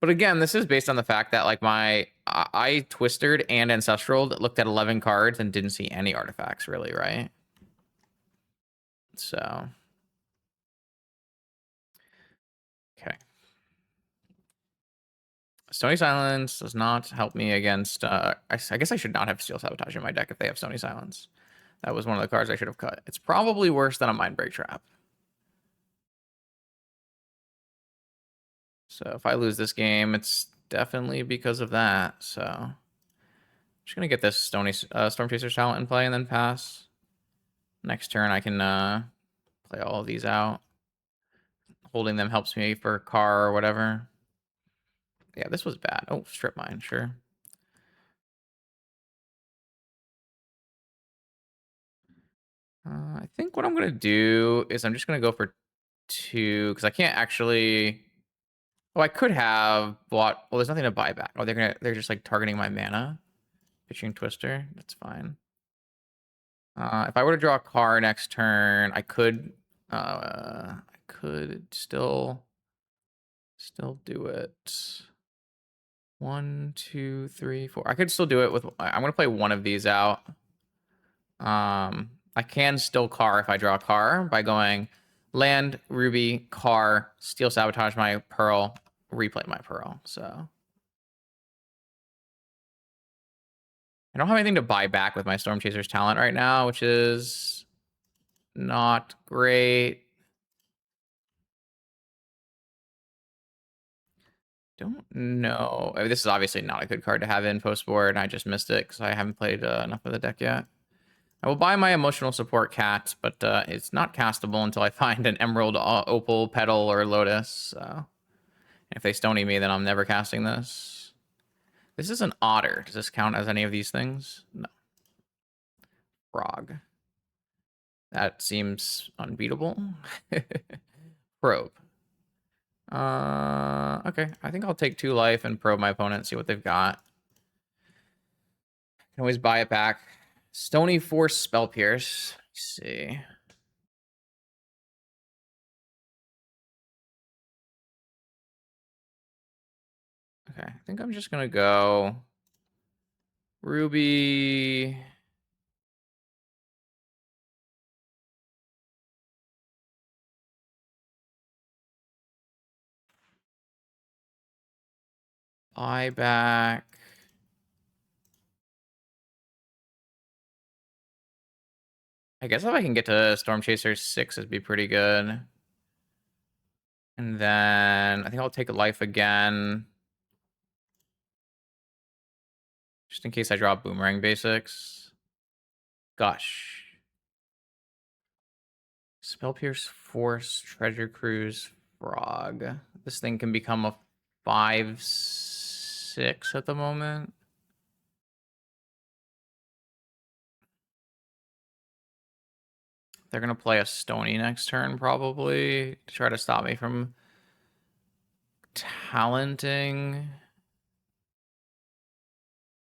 S1: But again, this is based on the fact that like I Twistered and Ancestral looked at 11 cards and didn't see any artifacts really, right? So okay. Stony Silence does not help me against I guess I should not have Steel Sabotage in my deck if they have Stony Silence. That was one of the cards I should have cut. It's probably worse than a Mindbreak Trap. So if I lose this game, it's definitely because of that. So I'm just gonna get this Storm Chaser's talent in play and then pass. Next turn I can play all of these out. Holding them helps me for car or whatever. Yeah, this was bad. Oh, Strip Mine, sure. I think what I'm gonna do is I'm just gonna go for 2 because I can't actually. Oh, I could have bought. Well, there's nothing to buy back. Oh, they're just like targeting my mana. Pitching Twister. That's fine. If I were to draw a car next turn, I could still do it. 1, 2, 3, 4. I could still do it with. I'm gonna play one of these out. I can still car if I draw a car by going land, ruby, car, Steel Sabotage my pearl, replay my pearl. So I don't have anything to buy back with my Storm Chaser's talent right now, which is not great. Don't know. I mean, this is obviously not a good card to have in post board, and I just missed it because I haven't played enough of the deck yet. I will buy my emotional support cat, but it's not castable until I find an emerald, opal, petal, or lotus. So if they stony me, then I'm never casting this. This is an otter. Does this count as any of these things? No. Frog. That seems unbeatable. Probe. Okay. I think I'll take 2 life and probe my opponent, see what they've got. Can always buy it back. Stony Force Spell Pierce. Let's see. Okay, I think I'm just gonna go Ruby. Buy back. I guess if I can get to Storm Chaser 6, it'd be pretty good. And then I think I'll take a life again. Just in case I draw Boomerang Basics. Gosh. Spell Pierce, Force, Treasure Cruise, Frog. This thing can become a 5/6 at the moment. They're going to play a Stony next turn, probably, to try to stop me from talenting.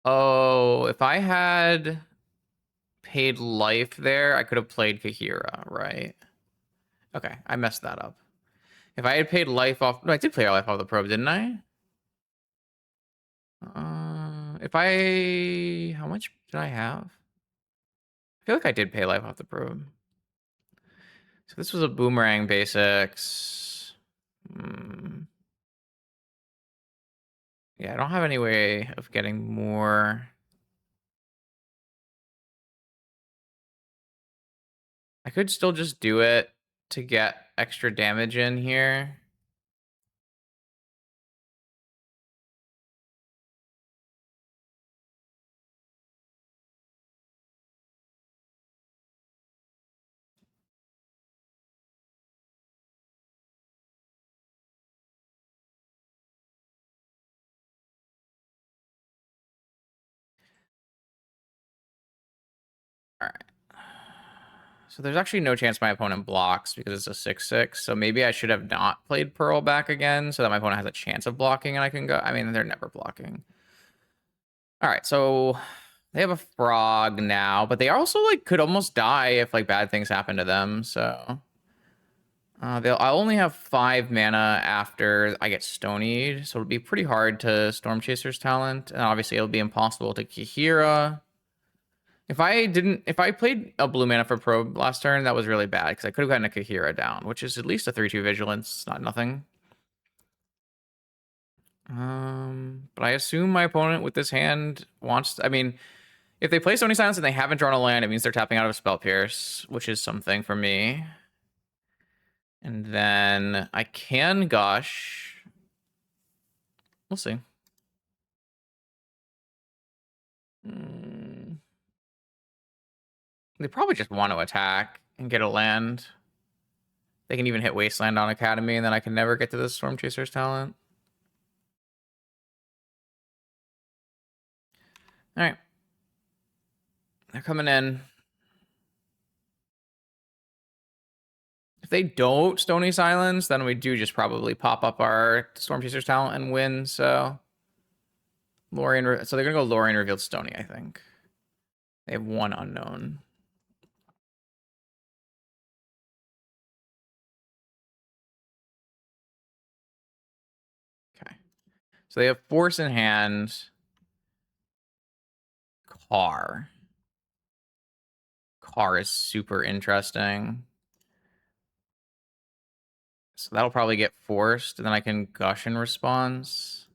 S1: Oh, if I had paid life there, I could have played Kaheera, right? Okay, I messed that up. If I had paid life off... No, I did play life off the probe, didn't I? If I... How much did I have? I feel like I did pay life off the probe. So this was a Boomerang Basics. Yeah, I don't have any way of getting more... I could still just do it to get extra damage in here. So there's actually no chance my opponent blocks because it's a 6-6. So maybe I should have not played Pearl back again so that my opponent has a chance of blocking and I can go. I mean, they're never blocking. All right, so they have a frog now, but they also like could almost die if like bad things happen to them. So I'll only have 5 mana after I get Stonied, so it'll be pretty hard to Storm Chaser's Talent, and obviously it'll be impossible to Kaheera. If I played a blue mana for Probe last turn, that was really bad because I could have gotten a Kaheera down, which is at least a 3/2 Vigilance, not nothing. But I assume my opponent with this hand wants. I mean, if they play Stony Silence and they haven't drawn a land, it means they're tapping out of Spell Pierce, which is something for me. And then I can Gush. We'll see. They probably just want to attack and get a land. They can even hit Wasteland on Academy, and then I can never get to the Storm Chaser's Talent. All right. They're coming in. If they don't Stony Silence, then we do just probably pop up our Storm Chaser's Talent and win, so... Lorien, so they're going to go Lorien Revealed Stony, I think. They have 1 unknown. Okay. So they have Force in hand. Car. Car is super interesting. So that'll probably get forced, and then I can Gush in response.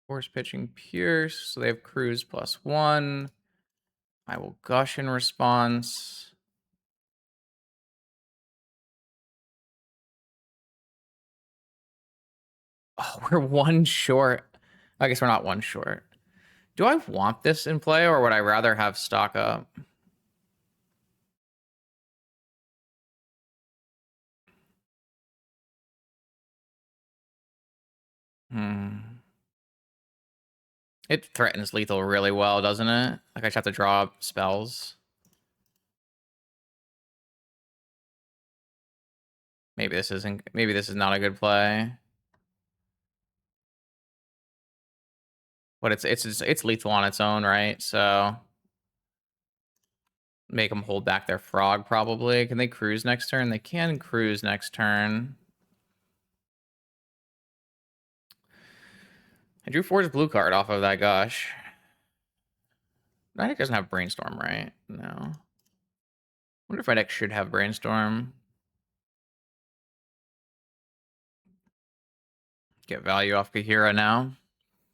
S1: Force pitching Pierce, so they have Cruise +1. I will Gush in response. Oh, we're 1 short. I guess we're not 1 short. Do I want this in play, or would I rather have stock up? It threatens lethal really well, doesn't it? Like I just have to draw spells. Maybe this isn't. Maybe this is not a good play. But it's lethal on its own, right? So make them hold back their frog probably. Can they cruise next turn? They can cruise next turn. I drew Forge blue card off of that Gush. My deck doesn't have Brainstorm, right? No. Wonder if my deck should have Brainstorm. Get value off Kaheera now.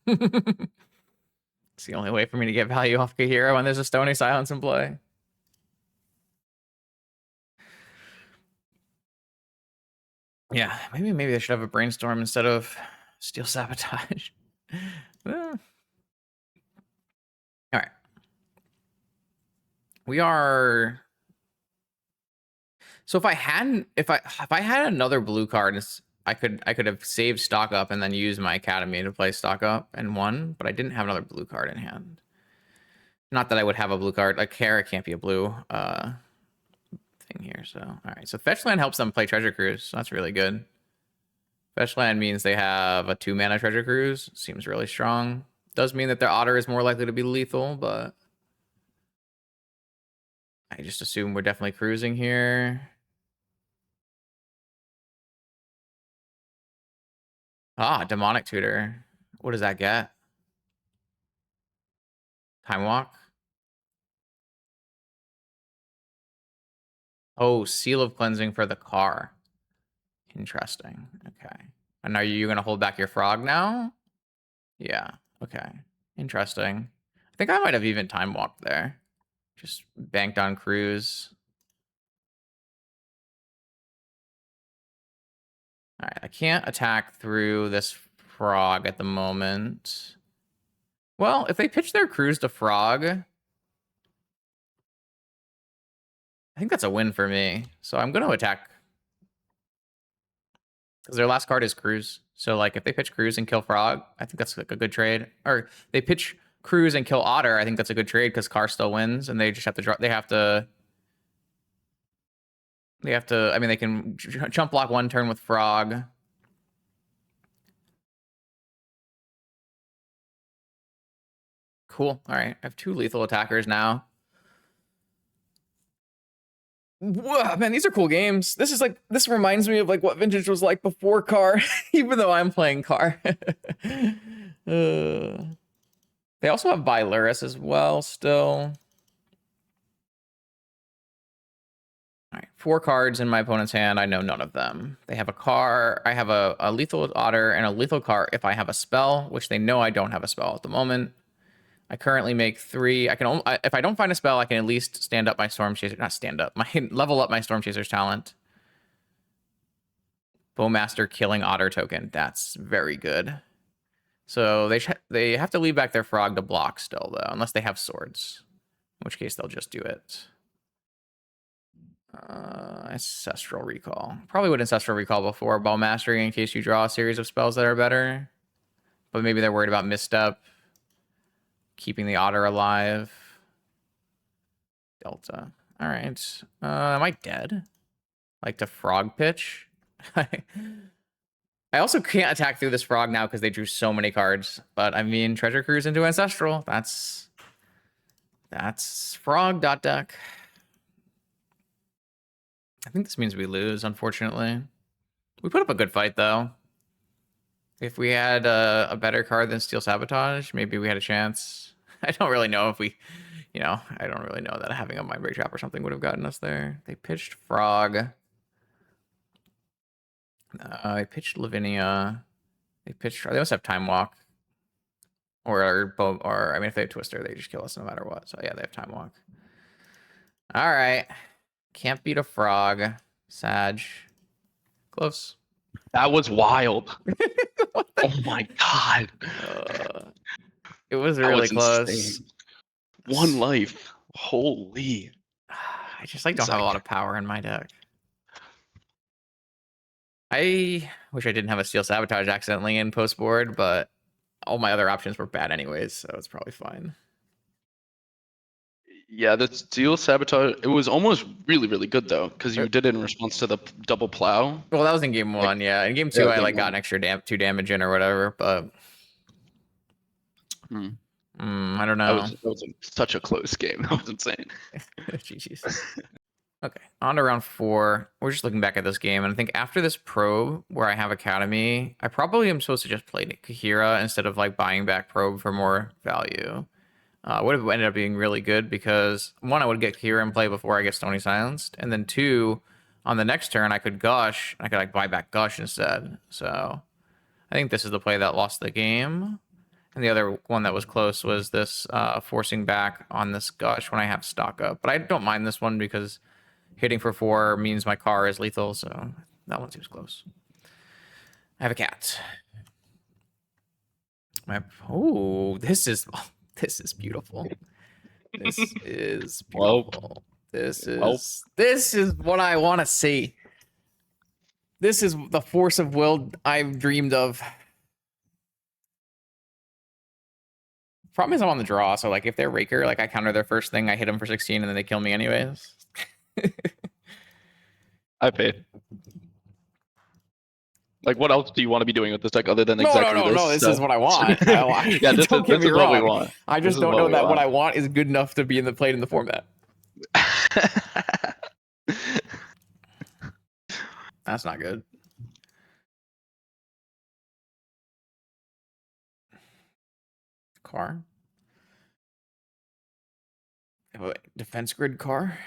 S1: It's the only way for me to get value off Kaheera when there's a Stony Silence in play. Yeah, maybe I should have a Brainstorm instead of Steel Sabotage. All right. We are... So if I had another blue card, I could have saved stock up and then used my Academy to play stock up and won, but I didn't have another blue card in hand. Not that I would have a blue card. Like Kaheera can't be a blue thing here. So all right. So fetch land helps them play Treasure Cruise. So that's really good. Fetch land means they have a 2 mana Treasure Cruise. Seems really strong. Does mean that their otter is more likely to be lethal, but I just assume we're definitely cruising here. Ah, Demonic Tutor. What does that get? Time Walk? Oh, Seal of Cleansing for the car. Interesting. Okay. And are you going to hold back your frog now? Yeah. Okay. Interesting. I think I might have even Time Walked there. Just banked on Cruise. All right. I can't attack through this frog at the moment. Well, if they pitch their Cruise to frog, I think that's a win for me. So I'm going to attack. Because their last card is Cruise. So like if they pitch Cruise and kill Frog, I think that's like a good trade. Or they pitch Cruise and kill Otter, I think that's a good trade because Car still wins and they just have to draw. They have to. I mean, they can jump block one turn with Frog. Cool. All right. I have 2 lethal attackers now. Whoa, man, these are cool games. This reminds me of like what Vintage was like before Car, even though I'm playing Car. They also have Lurrus as well still. All right, 4 cards in my opponent's hand. I know none of them. They have a car. I have a lethal otter and a lethal car if I have a spell, which they know I don't have a spell at the moment. I currently make 3. I can if I don't find a spell, I can at least stand up my Storm Chaser. Not stand up. My level up my Storm Chaser's talent. Bowmaster killing otter token. That's very good. So they have to leave back their Frog to block still though, unless they have swords, in which case they'll just do it. Ancestral Recall. Probably would Ancestral Recall before Ball Mastery in case you draw a series of spells that are better. But maybe they're worried about misstep. Keeping the otter alive. Delta. All right. Am I dead? Like to Frog Pitch? I also can't attack through this Frog now because they drew so many cards. But I mean, Treasure Cruise into Ancestral. That's Frog deck. I think this means we lose, unfortunately. We put up a good fight, though. If we had a better card than Steel Sabotage, maybe we had a chance. I don't really know if we, I don't really know that having a Mind Break Trap or something would have gotten us there. They pitched Frog. I pitched Lavinia. They must have Time Walk. Or I mean, if they have Twister, they just kill us no matter what. So yeah, they have Time Walk. All right. Can't beat a Frog. Sag. Close.
S2: That was wild. Oh my god.
S1: It was
S2: That
S1: really
S2: was
S1: close.
S2: insane. 1 life. Holy.
S1: I just don't have a lot of power in my deck. I wish I didn't have a Steel Sabotage accidentally in post board, but all my other options were bad anyways, so it's probably fine.
S2: Yeah, the Steel Sabotage, it was almost really, really good though, because you did it in response to the double plow.
S1: Well, that was in game 1, yeah. In game 2, I got an extra 2 damage in or whatever, but I don't know.
S2: That was such a close game. That was insane.
S1: Jeez. Okay, on to round 4. We're just looking back at this game, and I think after this probe where I have Academy, I probably am supposed to just play Kaheera instead of like buying back probe for more value. Would have ended up being really good because 1, I would get Kaheera in play before I get Stony Silenced, and then 2, on the next turn I could Gush. I could like buy back Gush instead. So I think this is the play that lost the game. And the other one that was close was this forcing back on this Gush when I have stock up. But I don't mind this one because hitting for 4 means my car is lethal, so that one seems close. I have a cat. Oh, this is beautiful. This is beautiful. This is what I want to see. This is the force of will I've dreamed of. Problem is I'm on the draw, so like if they're Raker, like I counter their first thing, I hit them for 16 and then they kill me anyways.
S2: I paid. Like, what else do you want to be doing with this deck other than exactly this?
S1: No, this is what I want.
S2: Yeah, this is what we want.
S1: I just don't know that what I want is good enough to be played in the format. That's not good. Car. Defense grid car.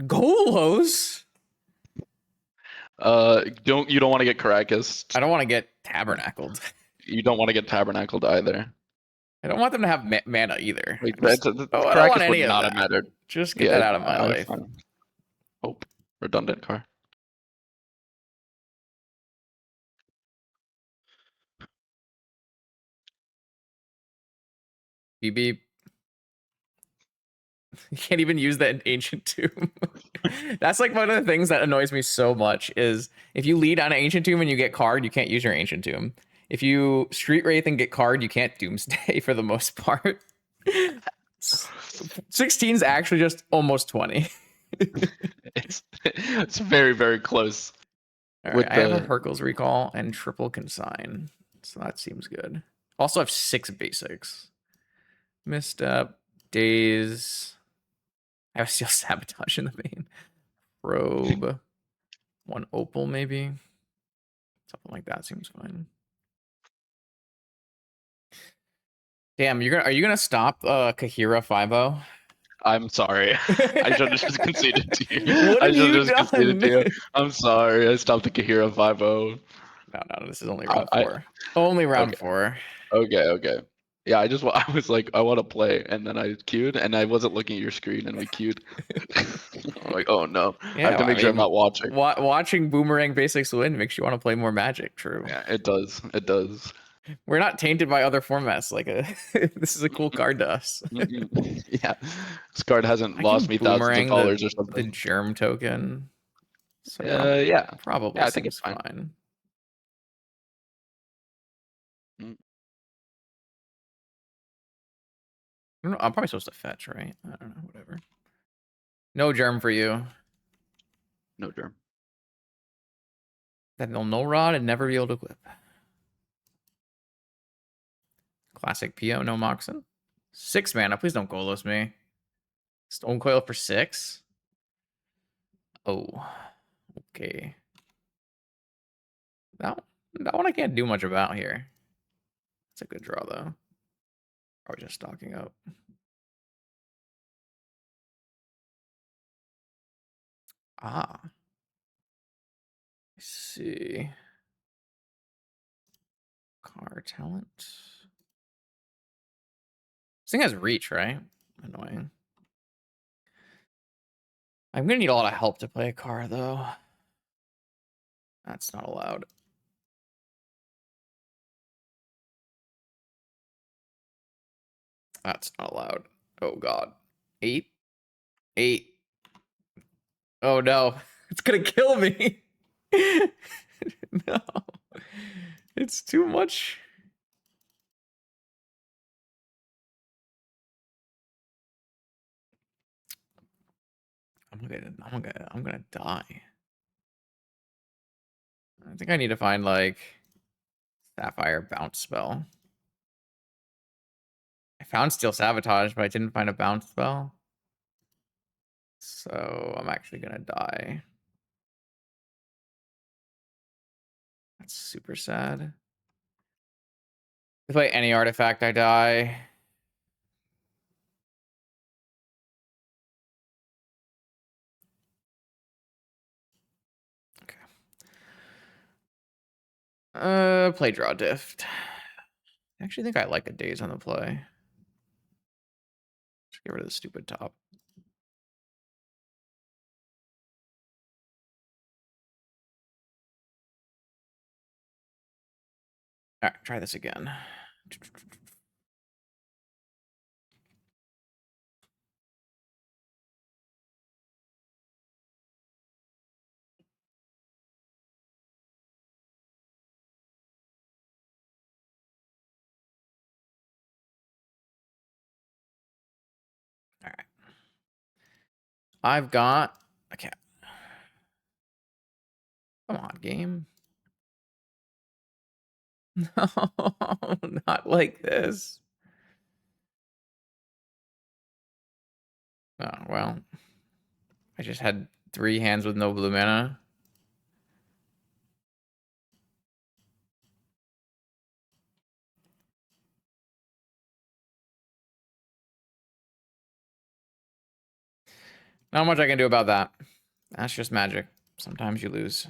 S1: Golos.
S2: You don't want to get Caracas.
S1: I don't want to get Tabernacled.
S2: You don't want to get Tabernacled either.
S1: I don't want them to have mana either.
S2: Wait,
S1: I don't want any of that.
S2: Mattered.
S1: Just get that out of my life.
S2: Hope. Redundant car.
S1: Beep beep. You can't even use that ancient tomb. That's like one of the things that annoys me so much is if you lead on an ancient tomb and you get card, you can't use your ancient tomb. If you street wraith and get card, you can't doomsday for the most part. 16 is actually just almost 20.
S2: It's very, very close.
S1: All
S2: With
S1: right, I have a
S2: the
S1: Hercules recall and triple consign, so that seems good. Also have 6 basics. Misstep, days. I have steel sabotage in the main. Probe, 1 opal maybe. Something like that seems fine. Damn, are you gonna stop Kaheera 5-0?
S2: I'm sorry. I should have just conceded to you.
S1: What
S2: I
S1: have
S2: should
S1: you
S2: have just conceded to
S1: done?
S2: you. I'm sorry. I stopped the Kaheera 5-0.
S1: No, this is only
S2: I,
S1: round
S2: I
S1: 4. Only round
S2: okay,
S1: 4.
S2: okay. Yeah, I was like, I want to play, and then I queued, and I wasn't looking at your screen, and we queued. I'm like, oh no, I have
S1: Yeah,
S2: to
S1: I
S2: make sure I'm
S1: mean,
S2: not watching.
S1: watching Boomerang Basics win makes you want to play more Magic. True.
S2: Yeah, it does. It does.
S1: We're not tainted by other formats. Like this is a cool card to us.
S2: Yeah, this card hasn't
S1: I
S2: lost
S1: can
S2: me thousands of
S1: Boomerang
S2: dollars or
S1: the
S2: something.
S1: germ token, so
S2: Yeah.
S1: probably
S2: Yeah, I think it's
S1: seems
S2: fine.
S1: fine.
S2: Mm,
S1: I don't know, I'm probably supposed to fetch, right? I don't know. Whatever. No germ for you.
S2: No germ.
S1: Then they'll no rod and never be able to equip. Classic PO, no Moxen. 6 mana. Please don't Golos me. Stone Coil for 6. Oh, okay. That one I can't do much about here. It's a good draw though. Probably just stocking up. Ah, I see. Car talent. This thing has reach, right? Annoying. I'm gonna need a lot of help to play a car though. That's not allowed. That's not allowed. Oh god. 8? 8. Oh no. It's gonna kill me. No. It's too much. I'm gonna die. I think I need to find like Sapphire bounce spell. I found Steel Sabotage, but I didn't find a bounce spell. So I'm actually gonna die. That's super sad. If I play any artifact, I die. Okay. Play draw diff. I actually think I like a daze on the play. Just get rid of the stupid top. All right, try this again. All right. I've got a cat. Come on, game. No, not like this. Oh, well. I just had 3 hands with no blue mana. Not much I can do about that. That's just magic. Sometimes you lose.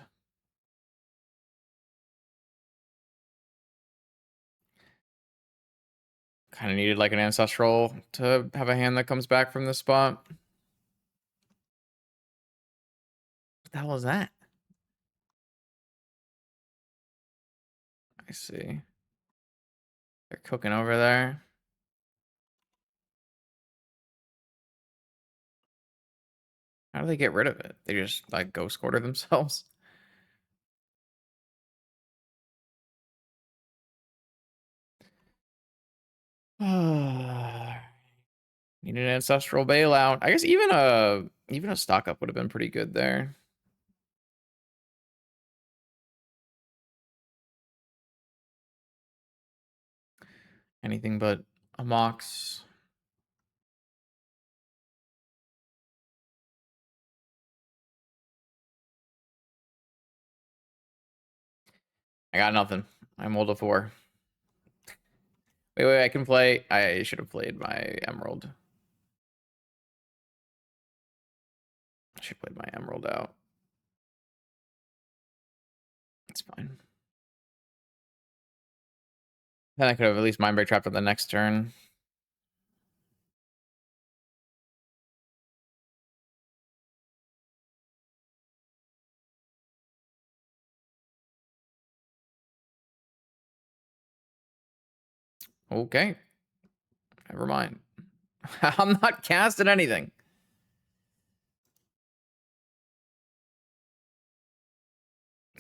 S1: Kind of needed like an ancestral to have a hand that comes back from this spot. What the hell is that? I see. They're cooking over there. How do they get rid of it? They just like ghost quarter themselves. Need an ancestral bailout. I guess even a stock up would have been pretty good there. Anything but a Mox. I got nothing. I'm old to 4. Wait, I can play. I should have played my Emerald. I should have played my Emerald out. It's fine. Then I could have at least Mindbreak trapped on the next turn. Okay. Never mind. I'm not casting anything.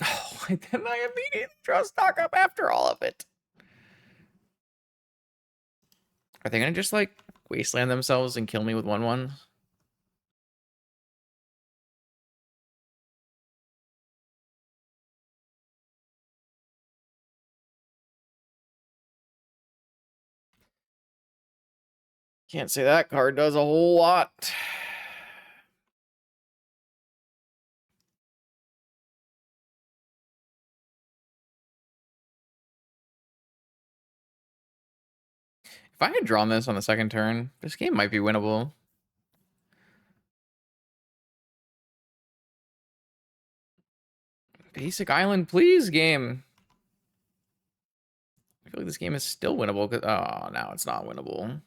S1: Oh, and then I immediately draw stock up after all of it. Are they gonna just like wasteland themselves and kill me with 1/1? Can't say that card does a whole lot. If I had drawn this on the second turn, this game might be winnable. Basic Island, please, game. I feel like this game is still winnable. Oh, now it's not winnable.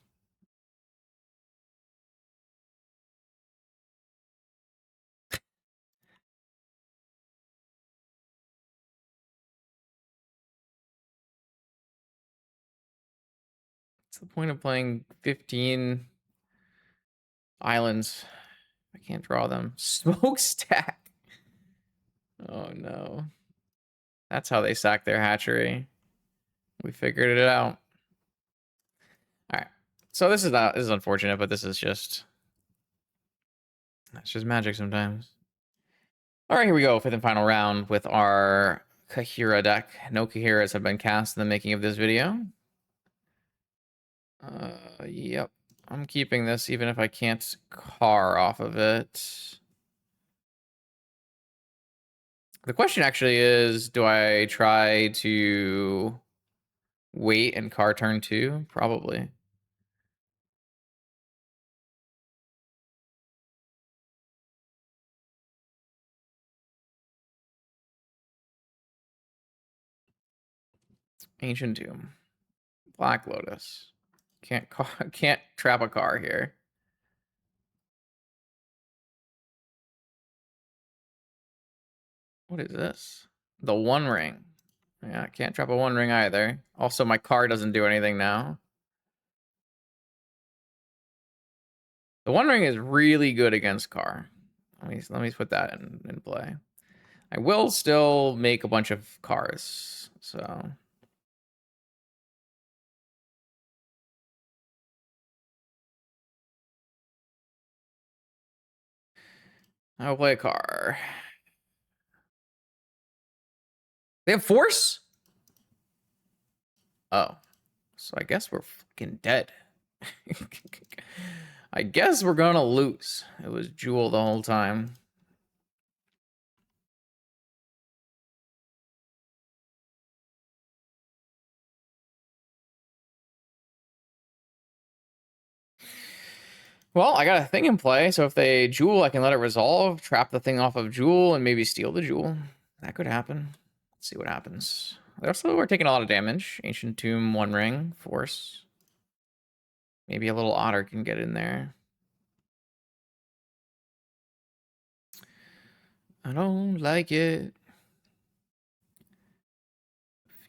S1: What's the point of playing 15 islands? I can't draw them. Smokestack. Oh no. That's how they sack their hatchery. We figured it out. All right. So this is unfortunate, but this is just that's just magic sometimes. All right, here we go. 5th and final round with our Kaheera deck. No Kaheeras have been cast in the making of this video. Yep. I'm keeping this even if I can't car off of it. The question actually is, do I try to wait and car turn 2? Probably. Ancient Tomb. Black Lotus. Can't trap a car here. What is this? The One Ring. Yeah, can't trap a One Ring either. Also, my car doesn't do anything now. The One Ring is really good against car. Let me put that in play. I will still make a bunch of cars, so I'll play a car. They have force? Oh. So I guess we're fucking dead. I guess we're gonna lose. It was Jewel the whole time. Well, I got a thing in play, so if they Jewel, I can let it resolve, trap the thing off of Jewel, and maybe steal the Jewel. That could happen. Let's see what happens. They also are taking a lot of damage. Ancient Tomb, One Ring, Force. Maybe a little Otter can get in there. I don't like it.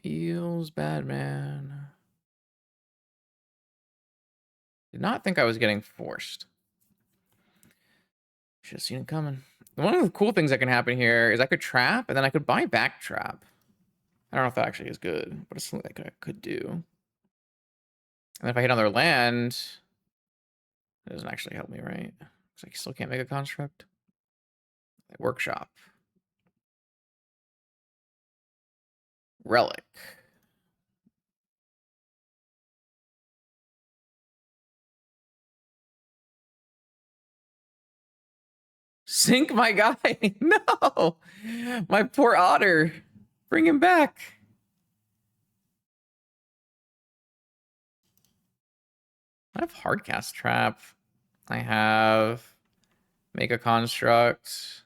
S1: Feels bad, man. Did not think I was getting forced. Just seen it coming. One of the cool things that can happen here is I could trap, and then I could buy back trap. I don't know if that actually is good, but it's something that I could do. And if I hit on their land, it doesn't actually help me, right? Looks like you still can't make a construct. Workshop. Relic. Sink my guy. No. My poor otter. Bring him back. I have hardcast trap. I have make a construct.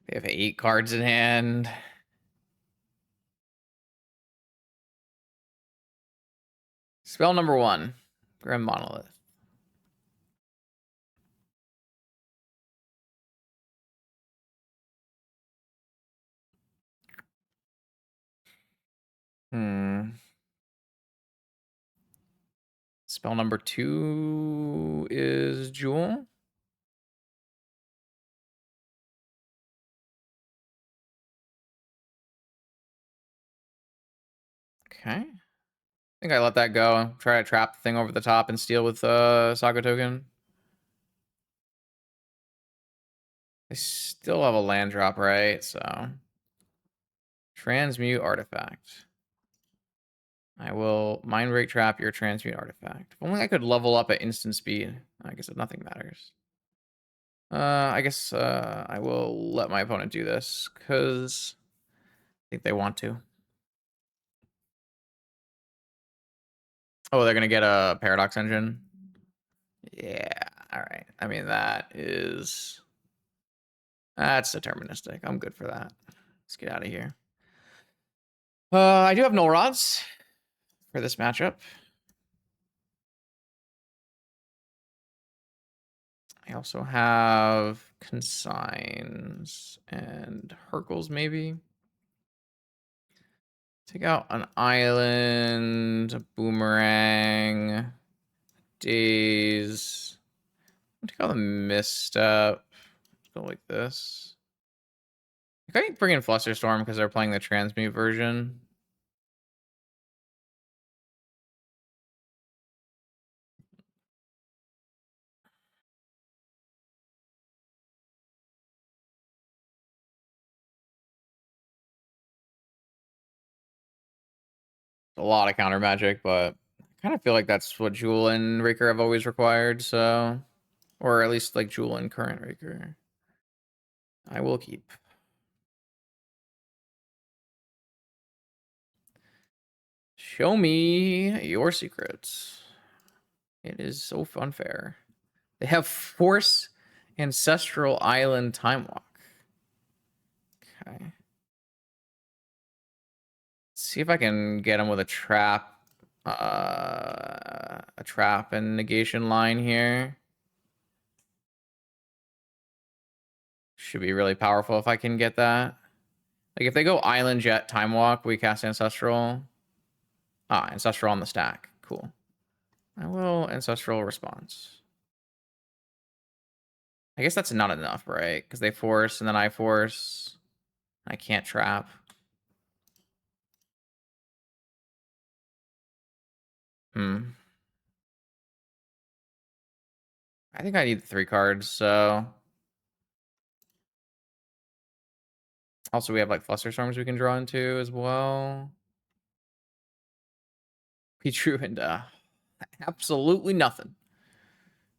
S1: They have 8 cards in hand. Spell number 1. Grim Monolith. Spell number 2 is Jewel. Okay. I think I let that go. Try to trap the thing over the top and steal with Saga token. I still have a land drop, right? So transmute artifact. I will mind break trap your transmute artifact. If only I could level up at instant speed. I guess nothing matters. I guess I will let my opponent do this because I think they want to. Oh, they're gonna get a paradox engine. Yeah, all right. I mean that's deterministic. I'm good for that. Let's get out of here. I do have null rods for this matchup. I also have consigns and Hercules maybe. Take out an island, a boomerang, days. Take out the misstep. Let's go like this. I can bring in Flusterstorm because they're playing the transmute version. A lot of counter magic, but I kind of feel like that's what Jewel and Raker have always required, so. Or at least like Jewel and current Raker. I will keep. Show me your secrets. It is so unfair. They have Force Ancestral Island Time Walk. Okay. Let's see if I can get him with a trap. A trap and negation line here. Should be really powerful if I can get that. Like if they go Island Jet Time Walk, we cast Ancestral. Ancestral on the stack. Cool. I will Ancestral Response. I guess that's not enough, right? Because they force and then I force. I can't trap. I think I need the 3 cards, so. Also, we have like Flusterstorms we can draw into as well. Be true and absolutely nothing.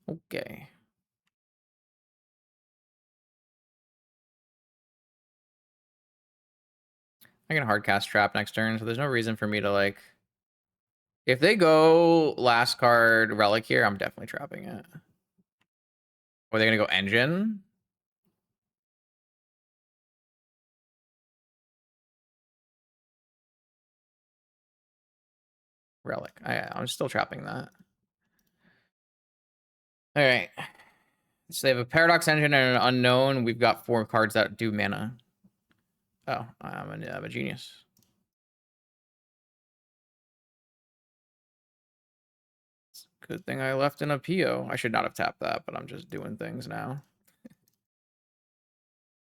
S1: Okay. I can hardcast trap next turn, so there's no reason for me to like. If they go last card relic here, I'm definitely trapping it. Or are they gonna go engine? Relic. I'm still trapping that. All right. So they have a paradox engine and an unknown. We've got 4 cards that do mana. Oh, I'm a genius. Good thing I left in a PO. I should not have tapped that, but I'm just doing things now.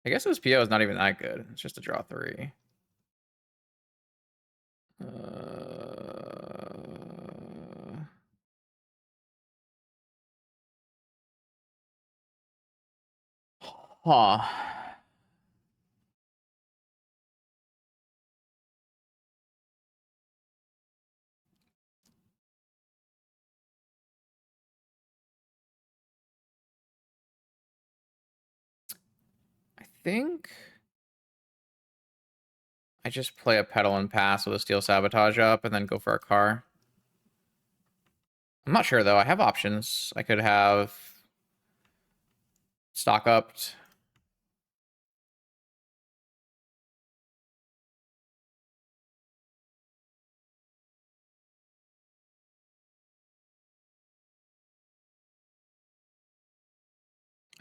S1: I guess this PO is not even that good. It's just a draw 3. Huh. I think I just play a pedal and pass with a steel sabotage up and then go for a car. I'm not sure though. I have options. I could have stock upped.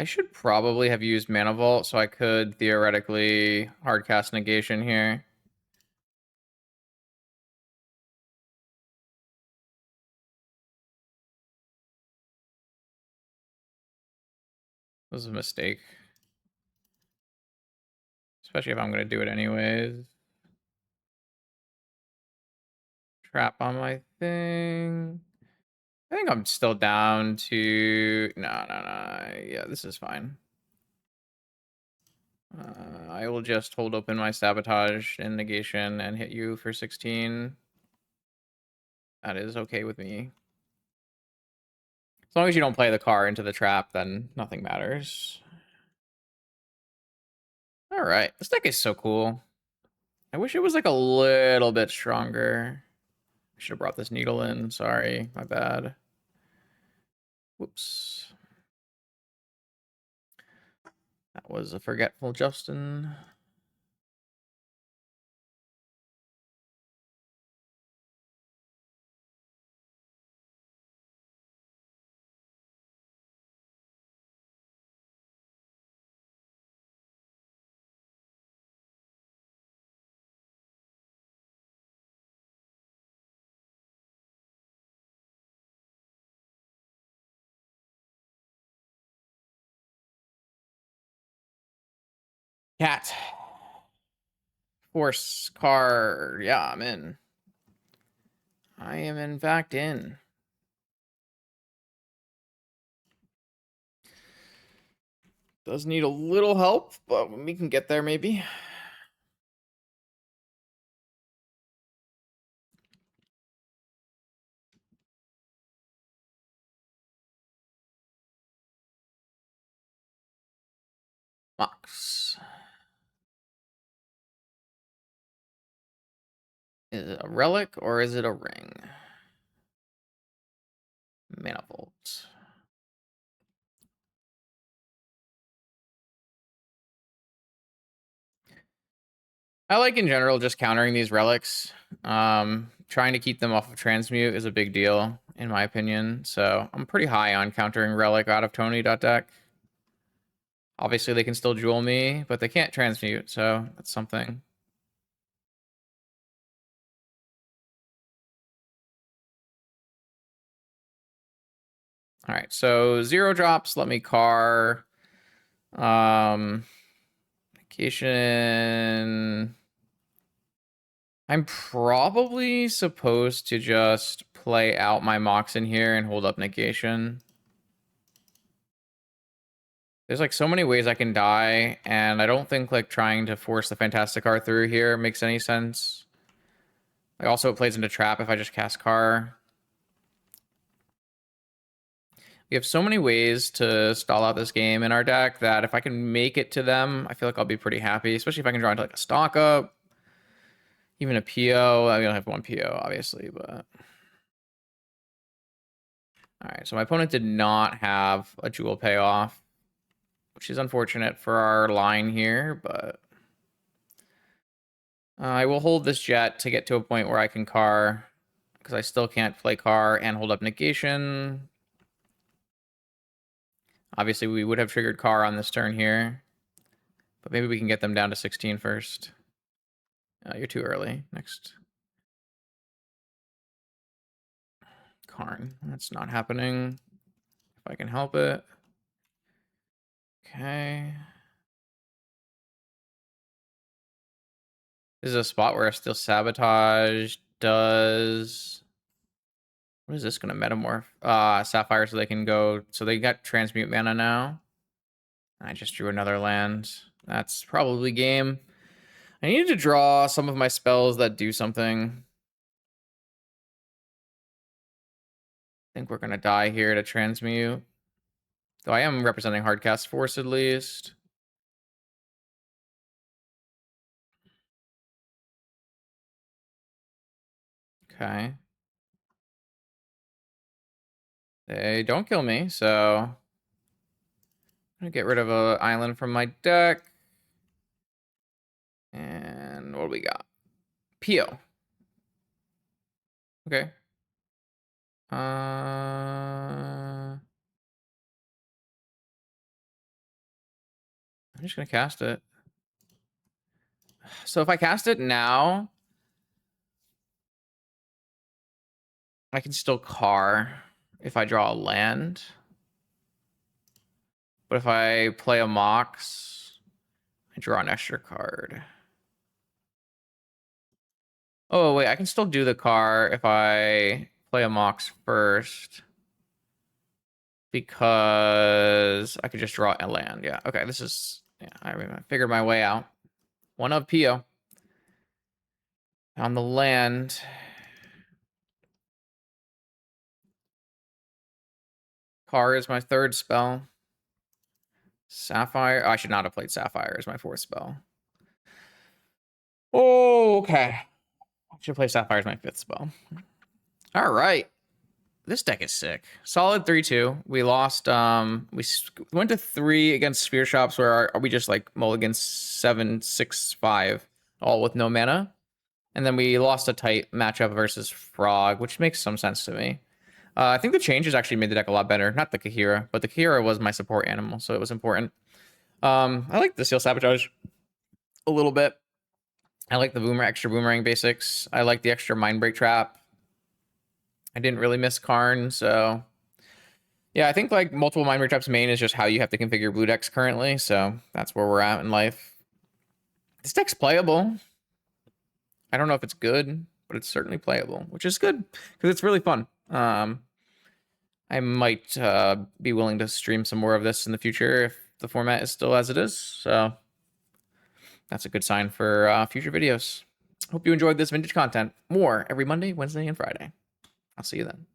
S1: I should probably have used Mana Vault, so I could theoretically hardcast negation here. This is a mistake. Especially if I'm going to do it anyways. Trap on my thing. I think I'm still down to... No. Yeah, this is fine. I will just hold open my sabotage and negation and hit you for 16. That is okay with me. As long as you don't play the car into the trap, then nothing matters. All right. This deck is so cool. I wish it was like a little bit stronger. I should have brought this needle in. Sorry, my bad. Whoops. That was a forgetful Justin. Cat. Force car. Yeah, I'm in. I am in fact in. Does need a little help, but we can get there maybe. Mox. Is it a relic or is it a ring? Manifold. I like in general just countering these relics. Trying to keep them off of transmute is a big deal, in my opinion. So I'm pretty high on countering relic out of Tony.deck. Obviously, they can still jewel me, but they can't transmute, so that's something. All right, so 0 drops, let me car. Vacation. I'm probably supposed to just play out my Mox in here and hold up negation. There's like so many ways I can die, and I don't think like trying to force the Fantasticar through here makes any sense. Like also it plays into trap if I just cast car. We have so many ways to stall out this game in our deck that if I can make it to them, I feel like I'll be pretty happy, especially if I can draw into like a stock up, even a PO. I don't have one PO, obviously, but... All right, so my opponent did not have a jewel payoff, which is unfortunate for our line here, but... I will hold this jet to get to a point where I can car, because I still can't play car and hold up negation. Obviously, we would have triggered car on this turn here, but maybe we can get them down to 16 first. You're too early. Next. Karn. That's not happening. If I can help it. Okay. This is a spot where Steel Sabotage does... What is this going to metamorph? Sapphire, so they can go... So they got Transmute mana now. I just drew another land. That's probably game. I needed to draw some of my spells that do something. I think we're going to die here to Transmute. Though I am representing Hardcast Force at least. Okay. They don't kill me, so... I'm going to get rid of an island from my deck. And what do we got? Pio. Okay. I'm just going to cast it. So if I cast it now, I can still Car if I draw a land. But if I play a Mox, I draw an extra card. Oh, wait, I can still do the Car if I play a Mox first. Because I could just draw a land. Yeah, okay, this is... Yeah, I figured my way out. One of Pio. On the land. Car is my third spell. Sapphire. Oh, I should not have played Sapphire as my fourth spell. Oh, okay. I should play Sapphire as my fifth spell. All right. This deck is sick. Solid 3-2. We lost. We went to 3 against Spear Shops where we just like mulligan 7-6-5, all with no mana. And then we lost a tight matchup versus Frog, which makes some sense to me. I think the changes actually made the deck a lot better. Not the Kaheera, but the Kaheera was my support animal, so it was important. I like the Steel Sabotage a little bit. I like the extra boomerang basics. I like the extra Mind Break Trap. I didn't really miss Karn, so... Yeah, I think like multiple Mind Break Traps main is just how you have to configure blue decks currently, so that's where we're at in life. This deck's playable. I don't know if it's good, but it's certainly playable, which is good, because it's really fun. I might be willing to stream some more of this in the future if the format is still as it is, so that's a good sign for future videos. Hope you enjoyed this vintage content. More every Monday, Wednesday, and Friday. I'll see you then.